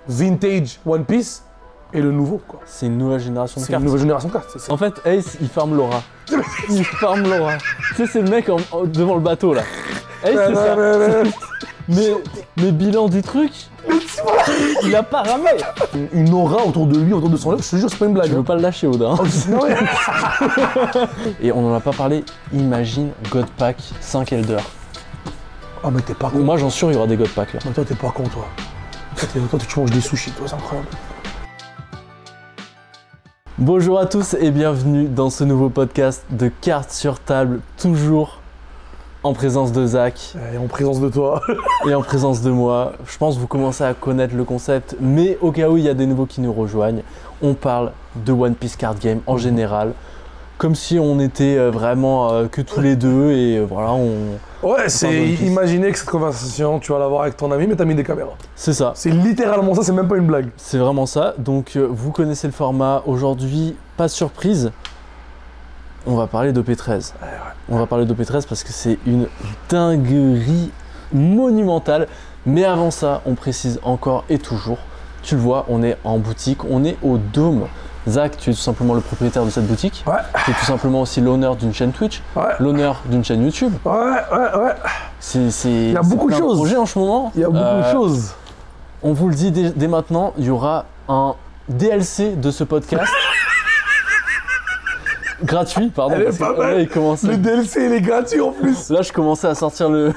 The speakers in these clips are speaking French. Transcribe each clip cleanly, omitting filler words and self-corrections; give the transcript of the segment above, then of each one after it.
vintage One Piece et le nouveau, quoi. C'est une nouvelle génération de C'est cartes. une nouvelle génération de cartes. C'est ça. En fait, Ace, il farme Laura. Il farme Laura. Tu sais, c'est le mec devant le bateau, là. Ace, c'est ça. Mais bilan du truc, il a pas ramé. Une aura autour de lui, autour de son œuvre, je te jure, c'est pas une blague. Je veux pas le lâcher, Oda. Hein. Non, ouais. Et on en a pas parlé, imagine God Pack 5 Elder. Ah, mais t'es pas con. Moi, j'en suis sûr, il y aura des God Pack, là. Mais toi, t'es pas con, toi. Toi, tu manges des sushis, toi, c'est incroyable. Bonjour à tous et bienvenue dans ce nouveau podcast de Cartes sur table, toujours en présence de Zach. Et en présence de toi. Et en présence de moi. Je pense que vous commencez à connaître le concept, mais au cas où il y a des nouveaux qui nous rejoignent, on parle de One Piece Card Game en général, comme si on était vraiment que tous les deux et voilà, Ouais, c'est imaginer que cette conversation, tu vas l'avoir avec ton ami, mais t'as mis des caméras. C'est ça. C'est littéralement ça, c'est même pas une blague. C'est vraiment ça. Donc vous connaissez le format. Aujourd'hui, pas de surprise. On va parler d'OP13. Ouais. On va parler d'OP13 parce que c'est une dinguerie monumentale. Mais avant ça, on précise encore et toujours, tu le vois, on est en boutique, on est au Dôme. Zach, tu es tout simplement le propriétaire de cette boutique. Ouais. Tu es tout simplement aussi l'honneur d'une chaîne Twitch, l'honneur d'une chaîne YouTube. Ouais. Il y a beaucoup de choses. Projet en ce moment. Il y a beaucoup de choses. On vous le dit dès maintenant, il y aura un DLC de ce podcast. Gratuit, pardon. Elle est pas mal. Là, il commençait... Le DLC, il est gratuit en plus. Là, je commençais à sortir le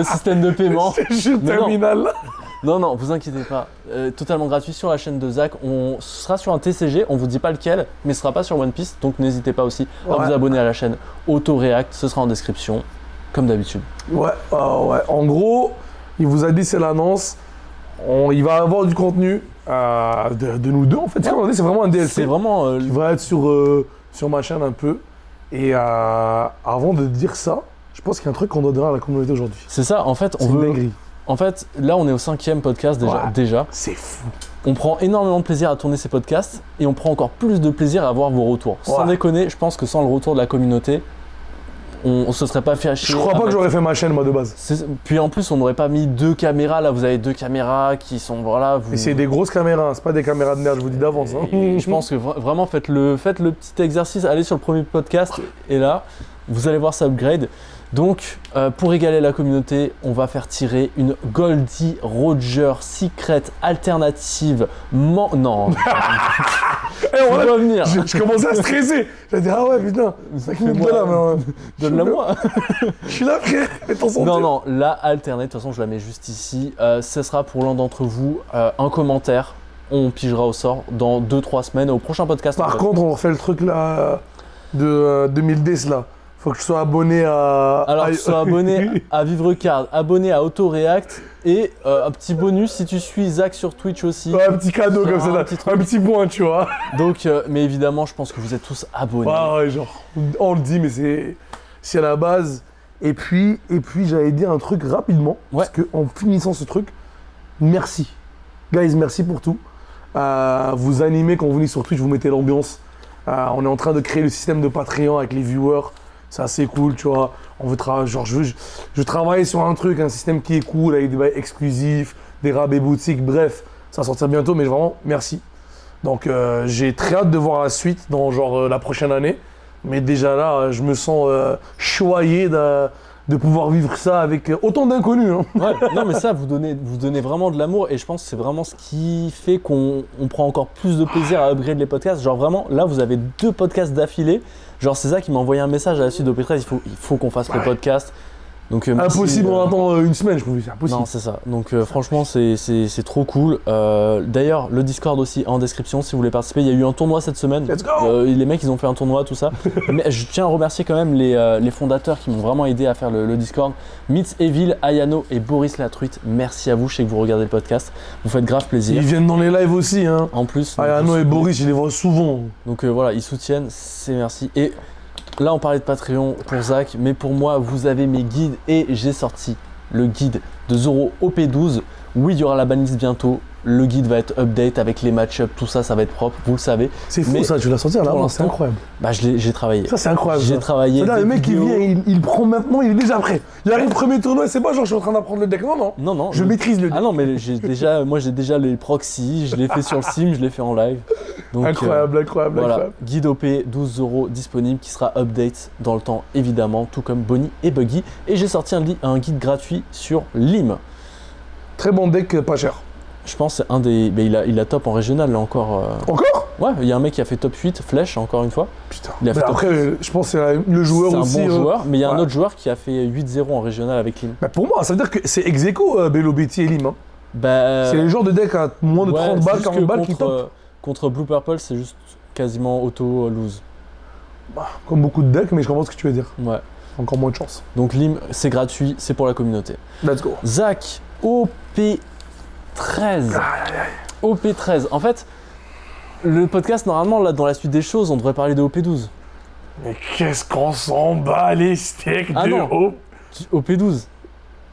système de paiement. C'est juste terminal. Non, vous inquiétez pas. Totalement gratuit sur la chaîne de Zach. On sera sur un TCG, on vous dit pas lequel, mais ce sera pas sur One Piece, donc n'hésitez pas aussi à vous abonner à la chaîne AutoReact, ce sera en description, comme d'habitude. Ouais. En gros, il vous a dit, c'est l'annonce. Il va avoir du contenu de nous deux, en fait. C'est vraiment un DLC. C'est vraiment... qui va être sur ma chaîne un peu. Et avant de dire ça, je pense qu'il y a un truc qu'on doit donner à la communauté aujourd'hui. C'est ça, en fait, C'est une dinguerie. En fait, là, on est au 5e podcast déjà. C'est fou. On prend énormément de plaisir à tourner ces podcasts et on prend encore plus de plaisir à avoir vos retours. Sans déconner, je pense que sans le retour de la communauté, on se serait pas fait chier. Je crois pas que j'aurais fait ma chaîne, moi, de base. Puis en plus, on n'aurait pas mis 2 caméras. Là, vous avez 2 caméras qui sont, voilà... Et c'est des grosses caméras, c'est pas des caméras de merde, je vous dis d'avance. Hein. Je pense que vraiment, faites le petit exercice, allez sur le premier podcast et là, vous allez voir ça upgrade. Donc, pour égaler la communauté, on va faire tirer une Goldie Roger Secret alternative. Non. On va venir. Je commençais à stresser. J'ai dit, ah ouais, putain, 5 minutes de là, mais. Donne-la moi. Je suis là, frère. Non, la alternate, de toute façon, je la mets juste ici. Ce sera pour l'un d'entre vous un commentaire. On pigera au sort dans 2-3 semaines au prochain podcast. Par contre, on refait le truc là de 2010 là. Faut que je sois abonné à... Alors, tu sois abonné à VivreCard, abonné à AutoReact et un petit bonus si tu suis Zach sur Twitch aussi. Ouais, un petit cadeau comme ça, un petit point, tu vois. Donc, mais évidemment, je pense que vous êtes tous abonnés. Ouais, genre, on le dit, mais c'est à la base. Et puis j'allais dire un truc rapidement, parce qu'en finissant ce truc, merci. Guys, merci pour tout. Vous animez quand vous venez sur Twitch, vous mettez l'ambiance. On est en train de créer le système de Patreon avec les viewers. C'est assez cool, tu vois. Je travaille sur un truc, un système qui est cool, avec des bails exclusifs, des rabais boutiques, bref. Ça va sortir bientôt, mais vraiment, merci. Donc, j'ai très hâte de voir la suite dans la prochaine année. Mais déjà là, je me sens choyé de pouvoir vivre ça avec autant d'inconnus. Hein. Ouais, non mais ça, vous donnez vraiment de l'amour et je pense que c'est vraiment ce qui fait qu'on prend encore plus de plaisir à upgrade les podcasts. Genre vraiment, là vous avez 2 podcasts d'affilée. Genre c'est ça qui m'a envoyé un message à la suite d'OP13, il faut qu'on fasse le podcast. Donc, impossible, on attend une semaine, je trouve, c'est impossible. Non, c'est ça. Donc franchement, c'est trop cool. D'ailleurs, le Discord aussi en description si vous voulez participer. Il y a eu un tournoi cette semaine. Let's go. Les mecs, ils ont fait un tournoi, tout ça. Mais je tiens à remercier quand même les fondateurs qui m'ont vraiment aidé à faire le Discord. Mitz Evil, Ayano et Boris Latruite. Merci à vous, je sais que vous regardez le podcast. Vous faites grave plaisir. Ils viennent dans les lives aussi. Hein. En plus. Ayano et Boris, je les vois souvent. Donc voilà, ils soutiennent, c'est merci. Et là, on parlait de Patreon pour Zach, mais pour moi, vous avez mes guides et j'ai sorti le guide de Zoro OP12 Oui, il y aura la banlist bientôt. Le guide va être update avec les match-ups, tout ça, ça va être propre, vous le savez. C'est fou ça, tu l'as senti là, c'est incroyable. Bah, j'ai travaillé. Ça, c'est incroyable. J'ai travaillé. C'est-à-dire, le mec qui vient, il prend maintenant, il est déjà prêt. Il arrive premier tournoi, c'est pas genre je suis en train d'apprendre le deck. Non. Non. Je maîtrise le deck. Ah non, mais j'ai déjà les proxys, je l'ai fait sur le sim, je l'ai fait en live. Donc, incroyable. Voilà, guide OP, 12 € disponible qui sera update dans le temps, évidemment, tout comme Bonnie et Buggy. Et j'ai sorti un guide gratuit sur Lim. Très bon deck, pas cher. Je pense que c'est un des. Mais il a top en régional là encore. Encore? Ouais, il y a un mec qui a fait top 8, Flèche, encore une fois. Putain. Il a fait après, je pense que c'est le joueur aussi. C'est un bon joueur, mais il y a un autre joueur qui a fait 8-0 en régional avec Lim. Bah pour moi, ça veut dire que c'est ex aequo, Bello Betty et Lim. Hein. Bah, c'est le genre de deck à moins de 30 balles, 40 balles qui top. Contre Blue Purple, c'est juste quasiment auto-lose. Bah, comme beaucoup de decks, mais je comprends ce que tu veux dire. Ouais. Encore moins de chance. Donc Lim, c'est gratuit, c'est pour la communauté. Let's go. Zach, OP13. OP13. En fait, le podcast, normalement, là, dans la suite des choses, on devrait parler de OP12. Mais qu'est-ce qu'on s'en bat les steaks de OP12.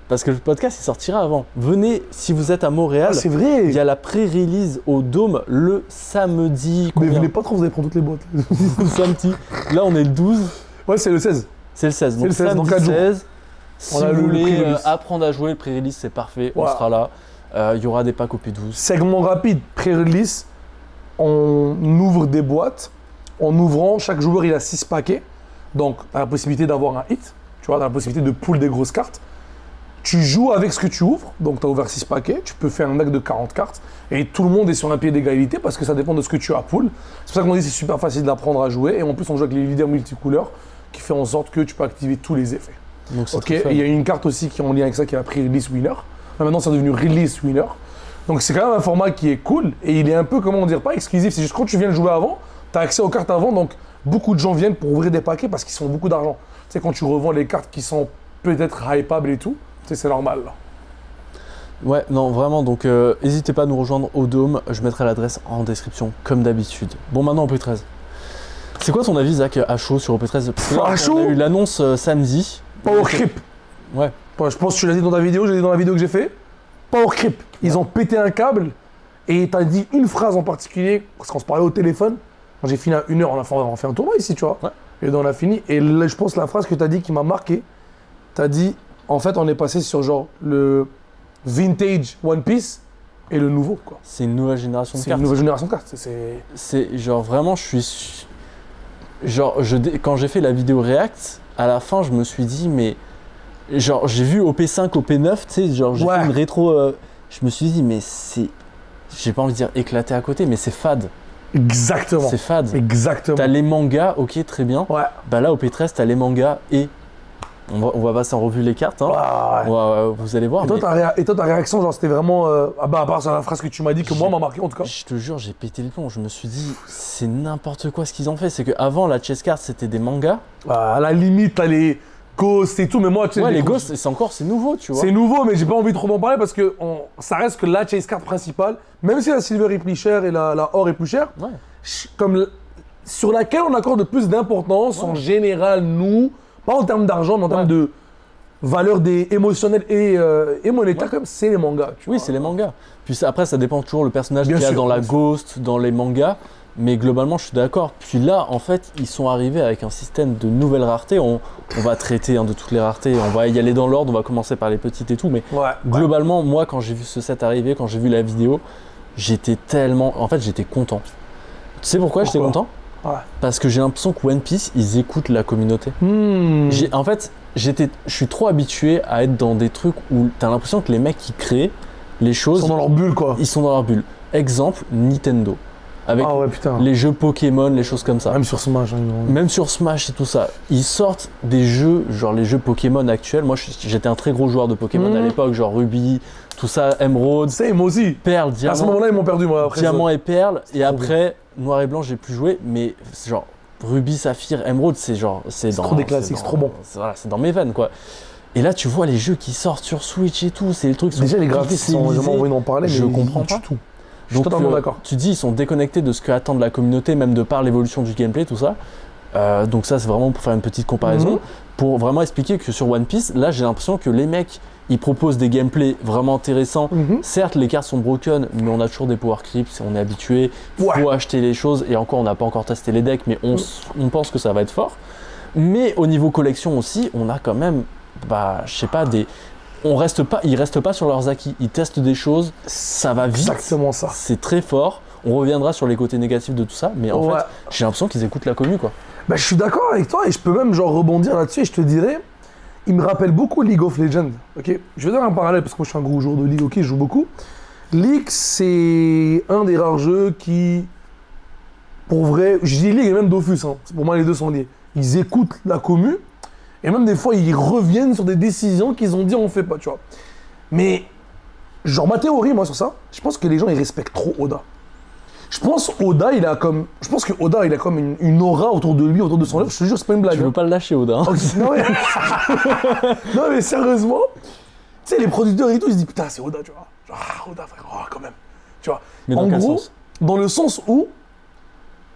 Parce que le podcast, il sortira avant. Venez, si vous êtes à Montréal. Ah, c'est vrai. Il y a la pré-release au Dôme le samedi. Mais venez pas trop, vous allez prendre toutes les boîtes. Samedi. Là, on est le 12. Ouais, c'est le 16. C'est le 16. Donc, samedi dans 4 jours. 16. Si vous voulez apprendre à jouer le pré-release, c'est parfait. Voilà. On sera là. Il y aura des packs OP12. Segment rapide, pré-release. On ouvre des boîtes. En ouvrant, chaque joueur, il a 6 paquets. Donc, tu as la possibilité d'avoir un hit. Tu vois, tu as la possibilité de pull des grosses cartes. Tu joues avec ce que tu ouvres, donc tu as ouvert 6 paquets, tu peux faire un deck de 40 cartes et tout le monde est sur un pied d'égalité parce que ça dépend de ce que tu as pull. C'est pour ça qu'on dit que c'est super facile d'apprendre à jouer et en plus on joue avec les leaders multicouleurs qui fait en sorte que tu peux activer tous les effets. Donc ok, et il y a une carte aussi qui est en lien avec ça qui est la pre-release winner. Maintenant c'est devenu release winner. Donc c'est quand même un format qui est cool et il est un peu, comment dire, pas exclusif, c'est juste quand tu viens le jouer avant, tu as accès aux cartes avant, donc beaucoup de gens viennent pour ouvrir des paquets parce qu'ils sont beaucoup d'argent. Tu sais, quand tu revends les cartes qui sont peut-être hypables et tout, c'est normal là. Ouais, non, vraiment, donc n'hésitez pas à nous rejoindre au Dôme, je mettrai l'adresse en description comme d'habitude. Bon, maintenant OP13. C'est quoi ton avis, Zach, à chaud sur OP13? À chaud, on a eu l'annonce samedi. Power Creep. Ouais. Je pense que tu l'as dit dans ta vidéo, j'ai dit dans la vidéo que j'ai fait. Power Creep. Ils ont pété un câble et t'as dit une phrase en particulier, parce qu'on se parlait au téléphone. Quand j'ai fini à 1h, on a fait un tournoi ici, tu vois. Ouais. Et donc on a fini. Et là, je pense que la phrase que t'as dit qui m'a marqué, t'as dit. En fait, on est passé sur genre le vintage One Piece et le nouveau, quoi. C'est une nouvelle génération de cartes. C'est une nouvelle génération de cartes. C'est genre vraiment, je suis... Genre, quand j'ai fait la vidéo React, à la fin, je me suis dit, mais... Genre, j'ai vu OP5, OP9, tu sais, genre, j'ai fait une rétro... je me suis dit, mais c'est... J'ai pas envie de dire éclaté à côté, mais c'est fade. Exactement. C'est fade. Exactement. T'as les mangas, ok, très bien. Ouais. Bah là, OP13, t'as les mangas et... On va passer en revue les cartes, hein. Ouais, vous allez voir. Et toi, ta réaction, genre, c'était vraiment. À part sur la phrase que tu m'as dit, que moi m'a marqué en tout cas. Je te jure, j'ai pété le plomb. Je me suis dit, c'est n'importe quoi ce qu'ils ont fait. C'est qu'avant, la chess card, c'était des mangas. À la limite, t'as les ghosts et tout, mais moi, tu sais. Ouais, les ghosts, c'est nouveau, tu vois. C'est nouveau, mais j'ai pas envie trop d'en parler parce que ça reste que la chase card principale, même si la silver est plus chère et la or est plus chère, comme sur laquelle on accorde plus d'importance en général, nous. Pas en termes d'argent, mais en termes de valeur émotionnelle et monétaire, comme c'est les mangas. Oui, c'est les mangas. Puis après, ça dépend toujours le personnage qu'il y a dans la Ghost, dans les mangas. Mais globalement, je suis d'accord. Puis là, en fait, ils sont arrivés avec un système de nouvelles raretés. On va traiter de toutes les raretés. On va y aller dans l'ordre. On va commencer par les petites et tout. Mais globalement, moi, quand j'ai vu ce set arriver, quand j'ai vu la vidéo, j'étais tellement... En fait, j'étais content. Tu sais pourquoi j'étais content ? Parce que j'ai l'impression que One Piece, ils écoutent la communauté. En fait, je suis trop habitué à être dans des trucs où tu as l'impression que les mecs qui créent les choses... Ils sont dans leur bulle, quoi. Ils sont dans leur bulle. Exemple, Nintendo. Avec les jeux Pokémon, les choses comme ça. Même sur Smash. Même sur Smash et tout ça. Ils sortent des jeux, genre les jeux Pokémon actuels. Moi, j'étais un très gros joueur de Pokémon à l'époque, genre Ruby, tout ça, Emerald. C'est moi aussi. Perle, Diamant. À ce moment-là, ils m'ont perdu, moi. Après Diamant et Perle. Et après, Noir et Blanc, j'ai plus joué. Mais genre, Ruby, Saphir, Emerald, c'est genre... C'est trop des classiques, c'est trop bon. C'est dans mes veines, quoi. Et là, tu vois les jeux qui sortent sur Switch et tout. C'est le truc. Déjà, les graphismes, sont vraiment envie d'en parler, mais je comprends pas tout. Je suis totalement d'accord. Tu dis, ils sont déconnectés de ce que attendent la communauté, même de par l'évolution du gameplay, tout ça. Donc ça, c'est vraiment pour faire une petite comparaison, pour vraiment expliquer que sur One Piece, là, j'ai l'impression que les mecs, ils proposent des gameplays vraiment intéressants. Certes, les cartes sont broken, mais on a toujours des power creeps, on est habitué. Faut acheter les choses, et encore, on n'a pas encore testé les decks, mais on pense que ça va être fort. Mais au niveau collection aussi, on a quand même, je sais pas, ils restent pas sur leurs acquis. Ils testent des choses, ça va vite. Exactement ça. C'est très fort. On reviendra sur les côtés négatifs de tout ça, mais en fait, j'ai l'impression qu'ils écoutent la commu, quoi. Je suis d'accord avec toi et je peux même rebondir là-dessus et je te dirais, il me rappelle beaucoup League of Legends. Ok, je vais donner un parallèle parce que moi je suis un gros joueur de League, ok, je joue beaucoup. League, c'est un des rares jeux qui, pour vrai, je dis League et même Dofus, hein, pour moi les deux sont liés. Ils écoutent la commu et même des fois ils reviennent sur des décisions qu'ils ont dit on fait pas, tu vois. Mais genre ma théorie moi sur ça, je pense que les gens ils respectent trop Oda. Je pense que Oda il a comme une aura autour de lui, autour de son œuvre. Je te jure c'est pas une blague. Je veux pas le lâcher Oda. Hein. Non, mais... non mais sérieusement, tu sais les producteurs et tout ils se disent putain c'est Oda, tu vois. Genre Oda frère, quand même, tu vois. Mais dans quel sens ? Dans le sens où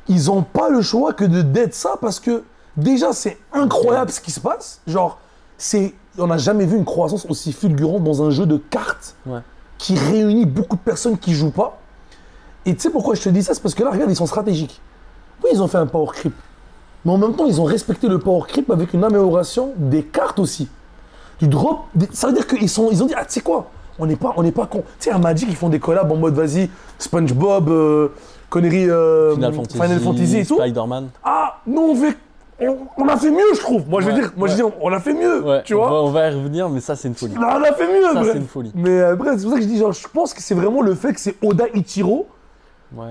ils ont pas le choix que de dead ça parce que déjà c'est incroyable ce qui se passe. Genre on n'a jamais vu une croissance aussi fulgurante dans un jeu de cartes qui réunit beaucoup de personnes qui jouent pas. Et tu sais pourquoi je te dis ça? C'est parce que là, regarde, ils sont stratégiques. Oui, ils ont fait un power creep. Mais en même temps, ils ont respecté le power creep avec une amélioration des cartes aussi. Du drop, ça veut dire qu'ils ont dit, ah, tu sais quoi? On n'est pas con. Tu sais, à Magic, ils font des collabs en mode, vas-y, SpongeBob, conneries, Final Fantasy et tout. Spider-Man. Ah, nous, on a fait mieux, je trouve. Moi, je veux dire, on a fait mieux, tu vois. On va y revenir, mais ça, c'est une folie. Non, on a fait mieux, ça, c'est une folie. Mais bref, c'est pour ça que je dis, genre, je pense que c'est vraiment le fait que c'est Oda Ichiro.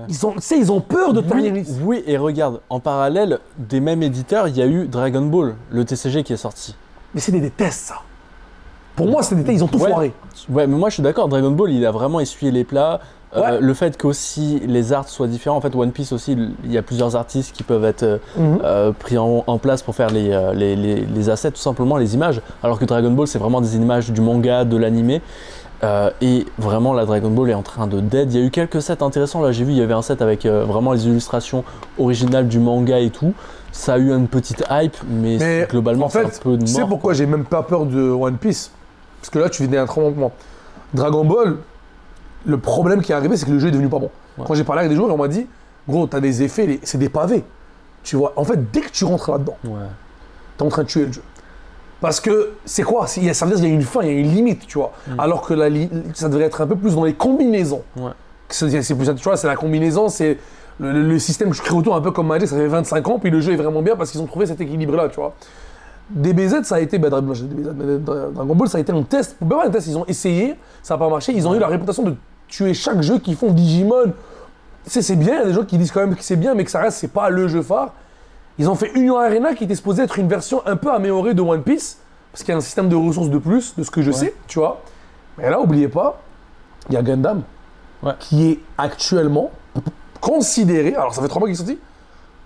Ils ont peur de ternir. Oui, et regarde, en parallèle des mêmes éditeurs, il y a eu Dragon Ball, le TCG qui est sorti. Mais c'est des tests, ça. Pour moi, c'est des tests, ils ont tout foiré. Ouais, mais moi je suis d'accord, Dragon Ball, il a vraiment essuyé les plats. Le fait qu'aussi les arts soient différents, en fait One Piece aussi, il y a plusieurs artistes qui peuvent être pris en place pour faire les assets, tout simplement les images. Alors que Dragon Ball, c'est vraiment des images du manga, de l'animé. Et vraiment, la Dragon Ball est en train de dead. Il y a eu quelques sets intéressants. Là, j'ai vu, il y avait un set avec vraiment les illustrations originales du manga et tout. Ça a eu une petite hype, mais globalement, c'est un peu de mort. Tu sais pourquoi j'ai même pas peur de One Piece? Parce que là, tu viens d'un tremblement. Dragon Ball, le problème qui est arrivé, c'est que le jeu est devenu pas bon. Quand j'ai parlé avec des joueurs, on m'a dit, gros, t'as des effets, c'est des pavés. Tu vois, en fait, dès que tu rentres là-dedans, t'es en train de tuer le jeu. Parce que c'est quoi? Ça veut dire qu'il y a une fin, il y a une limite, tu vois. Alors que ça devrait être un peu plus dans les combinaisons. C'est plus, tu vois, c'est la combinaison, c'est le système que je crée autour, un peu comme Magic, ça fait 25 ans, puis le jeu est vraiment bien parce qu'ils ont trouvé cet équilibre-là, tu vois. DBZ, ça a été, Dragon Ball, ça a été un test. Pour un test, ils ont essayé, ça n'a pas marché. Ils ont eu la réputation de tuer chaque jeu qu'ils font Digimon. Tu sais, c'est bien, il y a des gens qui disent quand même que c'est bien, mais que ça reste, c'est pas le jeu phare. Ils ont fait Union Arena qui était supposé être une version un peu améliorée de One Piece, parce qu'il y a un système de ressources de plus, de ce que je sais, tu vois. Mais là, n'oubliez pas, il y a Gundam, qui est actuellement considéré, alors ça fait 3 mois qu'il est sorti,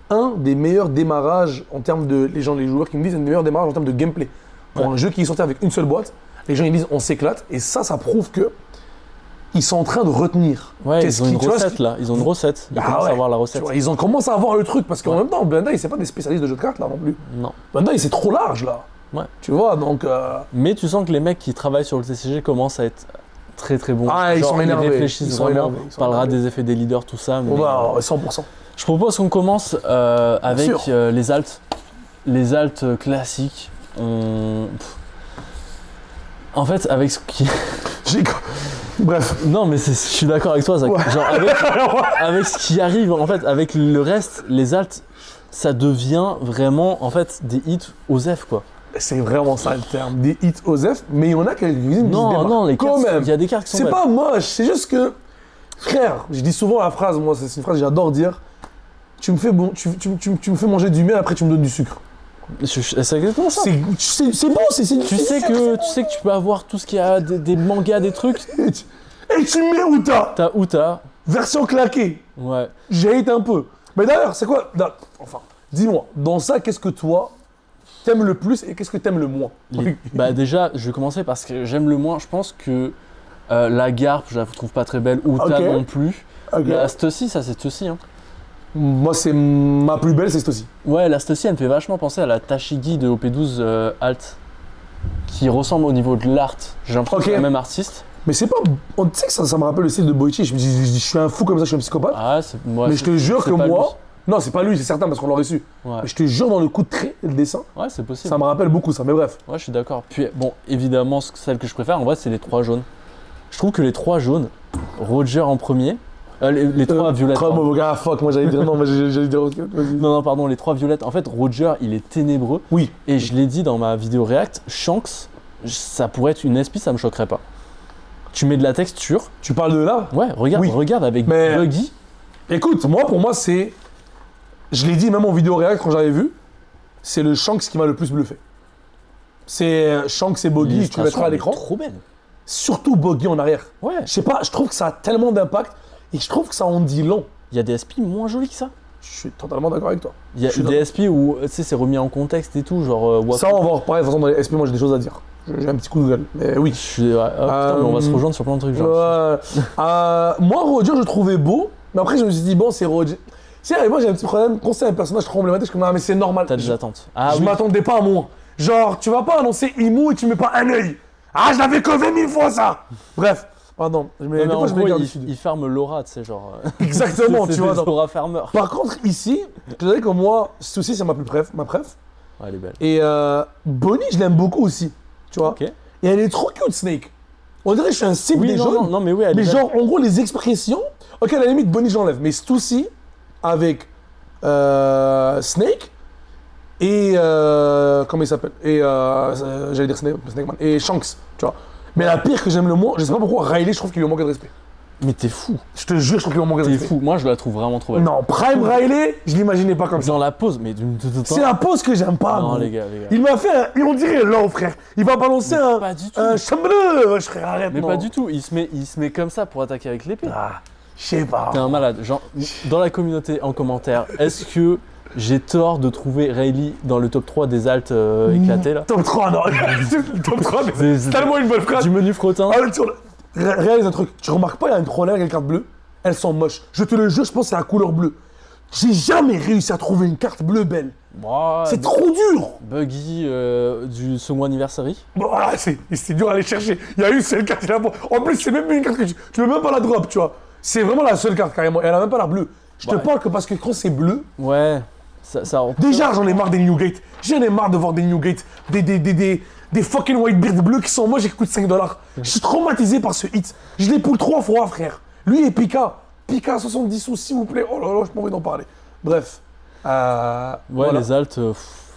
un des meilleurs démarrages en termes de, les joueurs qui me disent, un des meilleurs démarrages en termes de gameplay. Pour un jeu qui est sorti avec une seule boîte, les gens ils disent on s'éclate, et ça prouve que ils sont en train de retenir. Ils ont une recette là, ils ont une recette. Ils commencent à avoir la recette. Vois, ils ont commencé à avoir le truc, parce qu'en même temps, Bandai, c'est pas des spécialistes de jeux de cartes là non plus. Non. Bandai, c'est trop large là. Tu vois, donc. Mais tu sens que les mecs qui travaillent sur le TCG commencent à être très très bons. Ah, ils sont énervés. Ils réfléchissent vraiment. On parlera des effets des leaders, tout ça. Mais 100%. Je propose qu'on commence avec les alts. Les alts classiques. En fait, avec ce qui. Bref. Non, mais je suis d'accord avec toi, Zach. Genre, avec ce qui arrive, en fait, avec le reste, les alts, ça devient vraiment, en fait, des hits aux F, quoi. C'est vraiment ça le terme, des hits aux F, mais il y en a quelques-unes qui se démarquent. Non, les cartes, il y a des cartes qui sont belles. C'est pas moche, c'est juste que, frère, je dis souvent la phrase, moi, c'est une phrase que j'adore dire, tu me fais manger du miel, après tu me donnes du sucre. C'est exactement ça. C'est bon, tu sais que tu peux avoir tout ce qu'il y a, des mangas, des trucs. Et tu mets Uta. T'as Uta. Version claquée. Ouais. J'ai été un peu. Mais d'ailleurs, c'est quoi? Enfin, dis-moi, dans ça, qu'est-ce que toi, t'aimes le plus et qu'est-ce que t'aimes le moins? Bah déjà, je vais commencer parce que j'aime le moins. Je pense que la Garp, je la trouve pas très belle. Uta non plus. La Stussy, ça c'est Stussy. Hein. Moi, c'est ma plus belle, c'est cette aussi. Ouais, la Stocy, elle me fait vachement penser à la Tashigi de OP12 Alt, qui ressemble au niveau de l'art. J'ai l'impression que c'est le même artiste. Mais c'est pas. Tu sais que ça me rappelle le style de Boichi. Je me dis, je suis un fou comme ça, je suis un psychopathe. Ah, mais je te jure que moi. Non, c'est pas lui, c'est certain parce qu'on l'aurait su. Ouais. Mais je te jure, dans le coup de trait et le dessin. Ouais, c'est possible. Ça me rappelle beaucoup ça, mais bref. Ouais, je suis d'accord. Puis, bon, évidemment, celle que je préfère, en vrai, c'est les 3 jaunes. Je trouve que les 3 jaunes, Roger en premier. Les 3 violettes. Fuck, moi j'allais dire non, mais j'allais dire. Non, pardon, les 3 violettes. En fait, Roger, il est ténébreux. Oui. Et je l'ai dit dans ma vidéo React, Shanks, ça pourrait être une SP, ça me choquerait pas. Tu mets de la texture. Tu parles de là? Ouais, regarde avec Buggy. Écoute, pour moi, c'est. Je l'ai dit même en vidéo React quand j'avais vu, c'est le Shanks qui m'a le plus bluffé. C'est Shanks et Buggy, tu le mettras à l'écran. Trop belle. Surtout Buggy en arrière. Ouais. Je sais pas, je trouve que ça a tellement d'impact et je trouve que ça en dit long. Il y a des SP moins jolis que ça. Je suis totalement d'accord avec toi. Il y a des SP où tu sais, c'est remis en contexte et tout, genre. Ça, on va en reparler. De toute façon, dans les SP, moi j'ai des choses à dire. J'ai un petit coup de gueule. Mais oui. Putain, mais on va se rejoindre sur plein de trucs. Genre. Moi, Roger, je le trouvais beau. Mais après, je me suis dit, bon, c'est Roger. Tu sais, moi j'ai un petit problème. Quand c'est un personnage trop emblématique, je suis comme, ah, mais c'est normal. T'as des attentes. Je m'attendais pas à moins. Genre, tu vas pas annoncer Imo et tu mets pas un œil. Ah, je l'avais que 20 000 fois ça. Bref, pardon. Il ferme l'aura, tu sais, genre. Exactement, tu vois. L'aura farmer. Par contre, ici, je dirais que moi, ceci, c'est ma préf. Ouais, elle est belle. Et Bonnie, je l'aime beaucoup aussi. Tu vois. Okay. Et elle est trop cute, Snake. On dirait que je suis un cible des jeunes. Non, mais oui, elle est genre, en gros, les expressions. Ok, à la limite, Bonnie, j'enlève. Mais Stussy, avec Snake et comment il s'appelle, et j'allais dire Snakeman et Shanks, tu vois. Mais la pire que j'aime le moins, je sais pas pourquoi, Riley, je trouve qu'il lui manque de respect. Mais t'es fou. Je te jure, je trouve qu'il lui manque de respect. T'es fou. Moi, je la trouve vraiment trop belle. Non, Prime Riley, je l'imaginais pas comme ça. Dans la pause, mais c'est la pause que j'aime pas. Non, les gars. Il m'a fait on dirait là, frère. Il va balancer un chambleu, frère, arrête. Mais pas du tout. Il se met comme ça pour attaquer avec l'épée. Ah, je sais pas. T'es un malade. Genre, dans la communauté, en commentaire, est-ce que j'ai tort de trouver Rayleigh dans le top 3 des alts éclatés là? Top 3, non. Top 3, c'est tellement une bonne phrase. Du menu frottin. Réalise un truc. Tu remarques pas, il y a une problème avec les cartes bleues. Elles sont moches. Je te le jure, je pense que c'est la couleur bleue. J'ai jamais réussi à trouver une carte bleue belle. C'est trop dur. Buggy du second anniversary. Voilà, c'est dur à aller chercher. Il y a une seule carte là-bas. En plus, c'est même une carte que tu peux même pas la drop, tu vois. C'est vraiment la seule carte carrément. Et elle a même pas l'air bleue. Je te parle que parce que quand c'est bleu. Ouais. Déjà, j'en ai marre des Newgate. J'en ai marre de voir des Newgate. Des fucking Whitebeard bleus qui sont moches et qui coûtent 5 $. Je suis traumatisé par ce hit. Je l'ai pull 3 fois, frère. Lui et Pika. Pika 70 sous, s'il vous plaît. Oh là là, j'ai pas envie d'en parler. Bref. Ouais, voilà. Les alts.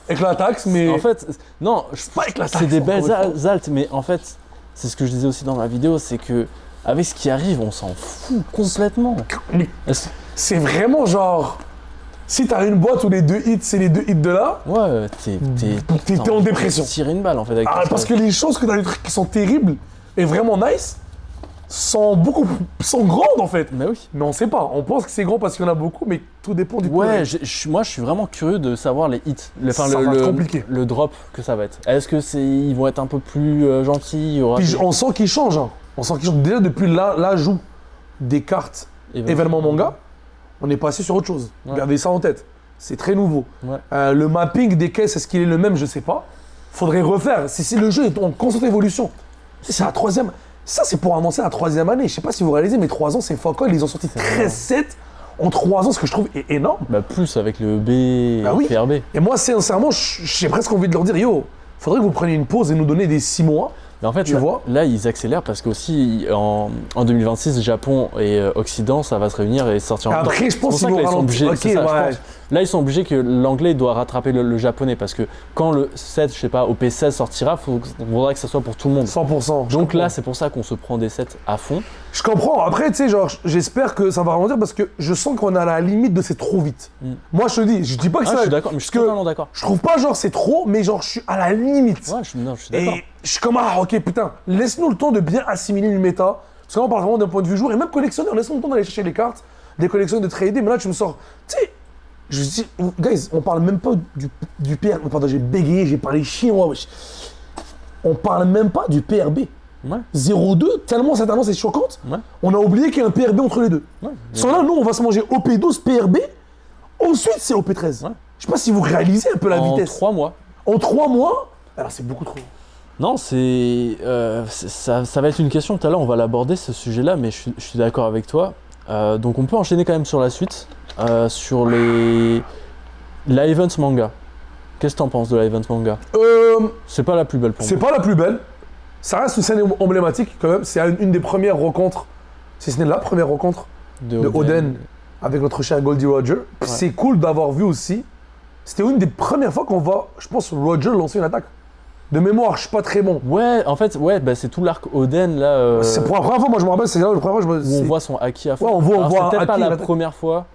Éclatax, mais. En fait, non, c'est des belles alts, mais en fait, c'est ce que je disais aussi dans ma vidéo, c'est que avec ce qui arrive, on s'en fout complètement. C'est vraiment genre. Si t'as une boîte où les 2 hits, c'est les 2 hits de là. Ouais, t'es en dépression. Tirer une balle en fait. Avec parce que les chances que t'as des trucs qui sont terribles et vraiment nice sont grandes en fait. Mais oui. Mais on sait pas. On pense que c'est grand parce qu'il y en a beaucoup, mais tout dépend du coup. Ouais, moi je suis vraiment curieux de savoir les hits. Le drop que ça va être. Est-ce que ils vont être un peu plus gentils? Puis on sent qu'ils changent. Hein. On sent qu'ils changent. Déjà depuis l'ajout des cartes événements manga. On est passé sur autre chose. Ouais. Gardez ça en tête. C'est très nouveau. Ouais. Le mapping des caisses, est-ce qu'il est le même? Je sais pas. Faudrait refaire. Si le jeu est en constante évolution. C'est la 3e. Ça, c'est pour annoncer la 3e année. Je sais pas si vous réalisez, mais 3 ans, c'est fuck all. Ils ont sorti 13-7 en 3 ans, ce que je trouve est énorme. Bah, plus avec le PRB. Et moi, sincèrement, j'ai presque envie de leur dire, yo, faudrait que vous preniez une pause et nous donner des 6 mois. Mais en fait, là, ils accélèrent parce qu'aussi en 2026, Japon et Occident, ça va se réunir et sortir en même temps. Après, je pense qu'ils vont ralentir. Là, ils sont obligés que l'anglais doit rattraper le japonais parce que quand le 7, je sais pas, au P16 sortira, il faudra que ça soit pour tout le monde. 100%. Donc là, c'est pour ça qu'on se prend des 7 à fond. Je comprends. Après, tu sais, genre, j'espère que ça va ralentir parce que je sens qu'on est à la limite de c'est trop vite. Moi, je te dis, je dis pas que ça. Je suis d'accord, mais je suis totalement d'accord. Je trouve pas genre c'est trop, mais genre je suis à la limite. Ouais, je suis d'accord. Et je suis comme, ok, putain, laisse-nous le temps de bien assimiler le méta. Parce qu'on parle vraiment d'un point de vue joueur et même collectionneur. Laisse-nous le temps d'aller chercher les cartes, des collectionneurs, de trader. Mais là, tu me sors. Tu sais, je dis, guys, on parle même pas du PRB. Pardon, j'ai bégayé, j'ai parlé chinois, wesh. On parle même pas du PRB. Ouais. 0-2, tellement cette annonce est choquante. Ouais. On a oublié qu'il y a un PRB entre les deux. Ouais, sans là, nous, on va se manger OP12 PRB Ensuite, c'est OP13. Ouais. Je sais pas si vous réalisez un peu la vitesse. En 3 mois. En 3 mois? Alors, c'est beaucoup trop. Non, ça va être une question tout à l'heure, on va l'aborder ce sujet-là, mais je suis d'accord avec toi. Donc on peut enchaîner quand même sur la suite, sur l'Event Manga. Qu'est-ce que t'en penses de l'Event Manga? C'est pas la plus belle pour moi. C'est pas la plus belle. Ça reste une scène emblématique quand même. C'est une des premières rencontres, si ce n'est la première rencontre de Oden avec notre cher Goldie Roger. Ouais. C'est cool d'avoir vu aussi. C'était une des premières fois qu'on voit, je pense, Roger lancer une attaque. De mémoire, je suis pas très bon. Ouais, en fait, ouais, bah, c'est tout l'arc Oden là. C'est pour la première fois, moi je me rappelle, c'est là la première fois où on voit son haki à fond. Ouais, on voit c'est peut-être pas la première fois,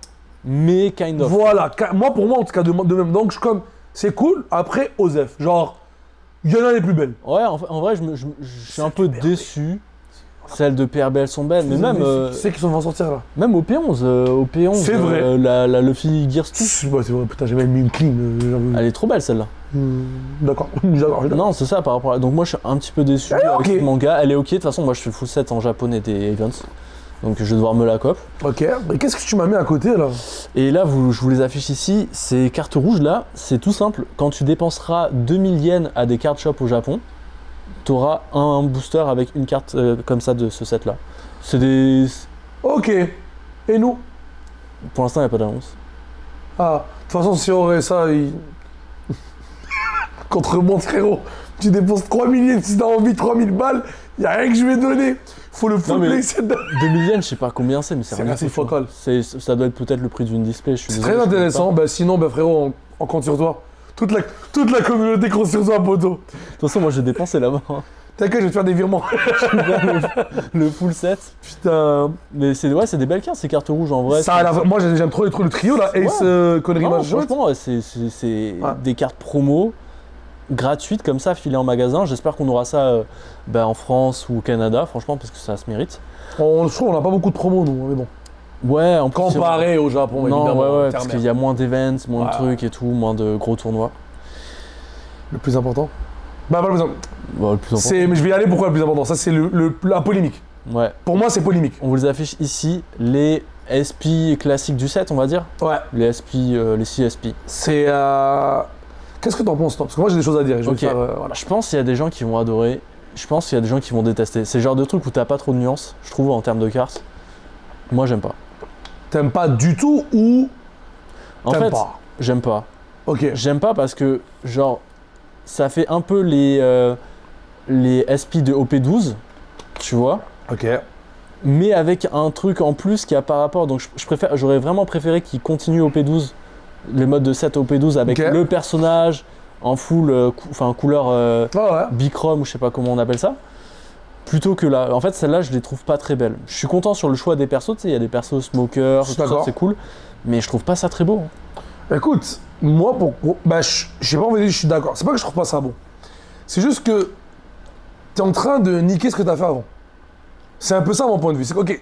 mais kind of. Voilà, pour moi en tout cas de même. Donc je comme, c'est cool. Après, Osef, genre, il y en a les plus belles. Ouais, en vrai, je suis un peu déçu. Celles de PRBL sont belles, mais même. Tu sais qu'ils sont vont sortir là. Même au P11, c'est vrai. La Luffy Gears 2. Ouais, c'est vrai, putain, j'ai même mis une clean. Elle est trop belle celle-là. D'accord. Non, c'est ça par rapport à. Donc moi je suis un petit peu déçu avec ce manga. Elle est ok, de toute façon, moi je fais full set en japonais des events. Donc je vais devoir me la cope. Ok, mais qu'est-ce que tu m'as mis à côté là? Et là, je vous les affiche ici. Ces cartes rouges là, c'est tout simple. Quand tu dépenseras 2000 yens à des card shops au Japon, t'auras un booster avec une carte comme ça de ce set là. C'est des. Ok. Et nous? Pour l'instant, il n'y a pas d'annonce. Ah, de toute façon, si on aurait ça, contre moi, frérot, tu dépenses 3000 yens, si t'as envie 3000 balles, y a rien que je vais donner. Faut le full play set. 2000 yens, je sais pas combien c'est, mais c'est rien. C'est focal. Ça doit être peut-être le prix d'une display. C'est très intéressant. Bah, sinon, bah, frérot, on compte sur toi. Toute la communauté compte sur toi, poteau. De toute façon, moi, j'ai dépensé là-bas. T'inquiète, je vais te faire des virements. Je vais faire le full set. Putain. Mais c'est des belles cartes, ces cartes rouges en vrai. Moi, j'aime trop le trio là. Ace, connerie, franchement, c'est des cartes promo gratuites comme ça, filées en magasin. J'espère qu'on aura ça en France ou au Canada, franchement, parce que ça se mérite. Je trouve qu'on n'a pas beaucoup de promos, nous, mais bon. Ouais, en plus, comparé au Japon, évidemment. Ouais, parce qu'il y a moins d'events, moins de trucs et tout, moins de gros tournois. Le plus important? Bah, pas le plus important. Bah, le plus important. Mais je vais y aller, pourquoi le plus important? Ça, c'est la polémique. Ouais. Pour moi, c'est polémique. On vous les affiche ici, les SP classiques du set, on va dire. Ouais. Les SP, les 6 SP. C'est. Qu'est-ce que t'en penses, toi? Parce que moi, j'ai des choses à dire. Je pense qu'il y a des gens qui vont adorer. Je pense qu'il y a des gens qui vont détester. C'est le genre de truc où t'as pas trop de nuances, je trouve, en termes de cartes. Moi, j'aime pas. T'aimes pas du tout ou. En fait, j'aime pas. Ok. J'aime pas parce que, genre, ça fait un peu les SP de OP12, tu vois. Ok. Mais avec un truc en plus qui a par rapport. Donc, j'aurais vraiment préféré qu'ils continuent OP12, le mode de set OP12 avec le personnage en full, couleur bichrome ou je sais pas comment on appelle ça. Plutôt que là, en fait, celle-là, je les trouve pas très belles. Je suis content sur le choix des persos, tu sais, il y a des persos smokers, c'est cool, mais je trouve pas ça très beau. Écoute, moi, j'ai pas envie de dire que je suis d'accord. C'est pas que je trouve pas ça bon. C'est juste que t'es en train de niquer ce que t'as fait avant. C'est un peu ça mon point de vue. C'est que, ok,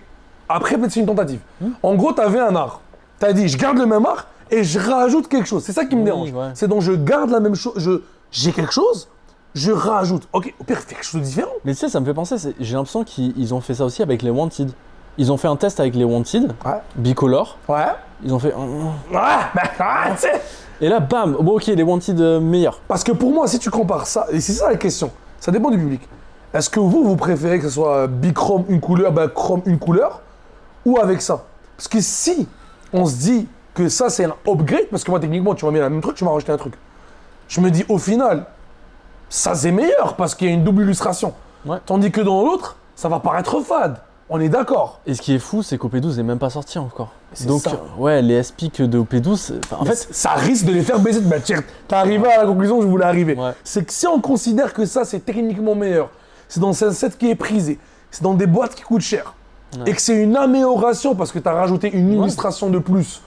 après, peut-être c'est une tentative. En gros, t'avais un art. T'as dit, je garde le même art et je rajoute quelque chose. C'est ça qui me dérange. Ouais. C'est donc, je garde la même chose, j'ai quelque chose. Je rajoute. Ok, au pire, fais quelque chose de différent. Mais tu sais, ça me fait penser, j'ai l'impression qu'ils ont fait ça aussi avec les Wanted. Ils ont fait un test avec les Wanted, bicolore. Ouais. Ils ont fait. Ouais, et là, bam, bon, ok, les Wanted meilleurs. Parce que pour moi, si tu compares ça, et c'est ça la question, ça dépend du public. Est-ce que vous préférez que ce soit bichrome une couleur, chrome une couleur, ou avec ça? Parce que si on se dit que ça c'est un upgrade, parce que moi techniquement tu m'as mis la même truc, tu m'as rajouté un truc. Je me dis au final, ça c'est meilleur parce qu'il y a une double illustration. Ouais. Tandis que dans l'autre, ça va paraître fade. On est d'accord. Et ce qui est fou, c'est qu'OP12 n'est même pas sorti encore. Donc, ouais, les SP que de OP12, en fait, ça risque de les faire baisser. Bah, t'es arrivé à la conclusion où je voulais arriver. Ouais. C'est que si on considère que ça, c'est techniquement meilleur, c'est dans un set qui est prisé, c'est dans des boîtes qui coûtent cher, et que c'est une amélioration parce que tu as rajouté une illustration de plus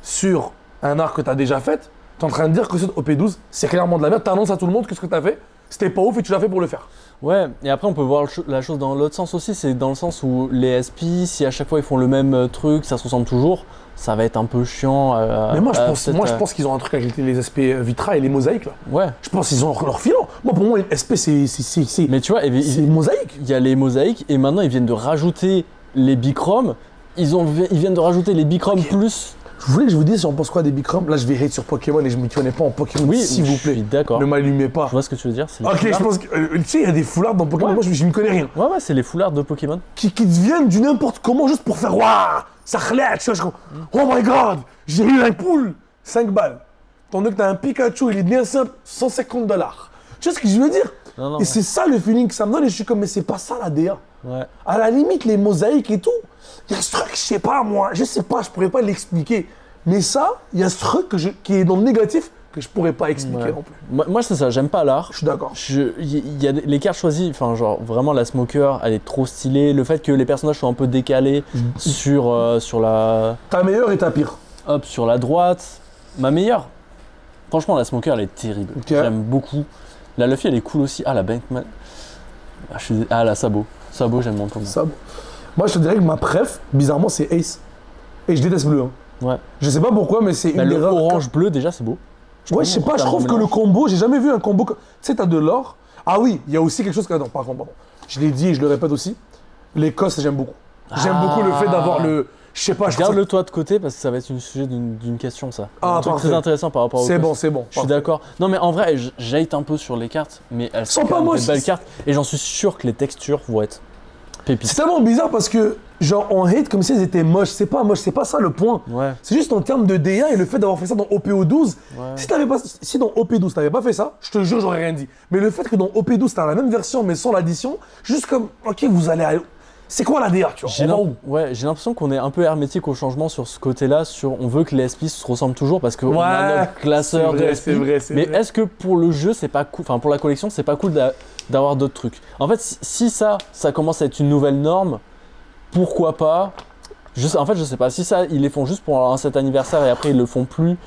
sur un art que tu as déjà fait, tu es en train de dire que ce OP12, c'est clairement de la merde. Tu annonces à tout le monde que ce que tu as fait, c'était pas ouf et tu l'as fait pour le faire. Ouais, et après on peut voir la chose dans l'autre sens aussi, c'est dans le sens où les SP, si à chaque fois ils font le même truc, ça se ressemble toujours, ça va être un peu chiant. Mais moi je pense qu'ils ont un truc avec les SP Vitra et les mosaïques là. Ouais. Je pense qu'ils ont leur filon. Moi pour moi les SP c'est mais tu vois, c'est mosaïque. Il y a les mosaïques et maintenant ils viennent de rajouter les bichromes. Ils viennent de rajouter les bichromes plus Je voulais que je vous dise, j'en pense quoi des Bikram. Là, je vais hate sur Pokémon et je me connais pas en Pokémon, Oui, s'il vous je plaît. suis d'accord. Ne m'allumez pas. Je vois ce que tu veux dire. C'est les Ok, foulards. je pense que. Tu sais, il y a des foulards dans Pokémon, Ouais. moi, je ne connais rien. Ouais, c'est les foulards de Pokémon. Qui viennent du n'importe comment juste pour faire waouh, ça relève, tu vois. Oh my god, j'ai eu un poule, 5 balles. Tandis que t'as un Pikachu, il est bien simple, $150. Tu vois ce que je veux dire? Non, non. Et c'est ça le feeling que ça me donne et je suis comme, mais c'est pas ça la DA. Ouais. À la limite, les mosaïques et tout, il y a ce truc, je sais pas moi, je sais pas, je pourrais pas l'expliquer. Mais ça, il y a ce truc qui est dans le négatif que je pourrais pas expliquer Ouais. non plus. Moi, c'est ça, j'aime pas l'art. Je suis d'accord. Il y a les cartes choisies, enfin, genre, vraiment, la Smoker, elle est trop stylée. Le fait que les personnages soient un peu décalés sur la. Ta meilleure et ta pire. Hop, sur la droite. Ma meilleure. Franchement, la Smoker, elle est terrible. Ok. J'aime beaucoup. La Luffy, elle est cool aussi. Ah, la Bankman. Ah, la Sabot. Sabot, j'aime beaucoup. Ça, bon. Moi, je te dirais que ma préf, bizarrement, c'est Ace. Et je déteste bleu. Hein. Ouais. Je sais pas pourquoi, mais c'est Bah, une le erreur. orange-bleu, déjà, c'est beau. Ouais, je sais pas, je trouve que le combo, j'ai jamais vu un combo. Tu sais, t'as de l'or. Ah oui, il y a aussi quelque chose que. Non, par contre, pardon. Je l'ai dit et je le répète aussi. L'Écosse, j'aime beaucoup. J'aime beaucoup le fait d'avoir le. Je sais pas, je trouve Garde-le toi de côté parce que ça va être une sujet d'une question, ça. Ah, un truc parfait. très intéressant par rapport au. C'est bon, c'est bon. Je suis d'accord. Non, mais en vrai, j'hate un peu sur les cartes, mais elles sont Sont pas quand même moches. des belles cartes et j'en suis sûr que les textures vont être pépites. C'est tellement bizarre parce que, genre, on hate comme si elles étaient moches. C'est pas moche, c'est pas ça le point. Ouais. C'est juste en termes de DA et le fait d'avoir fait ça dans OPO12. Ouais. Si dans OP12 t'avais pas fait ça, je te jure, j'aurais rien dit. Mais le fait que dans OP12 t'as la même version mais sans l'addition, juste comme, ok, vous allez aller. C'est quoi la DA, tu vois? On va où? Ouais, j'ai l'impression qu'on est un peu hermétique au changement sur ce côté-là. On veut que les SP se ressemblent toujours parce qu'on a notre classeur de SP. C'est vrai, c'est Mais vrai. est-ce que pour le jeu, c'est pas cool, enfin pour la collection, c'est pas cool d'avoir d'autres trucs? En fait, si ça commence à être une nouvelle norme, pourquoi pas? En fait, je sais pas. Si ça, ils les font juste pour un cet anniversaire et après ils le font plus.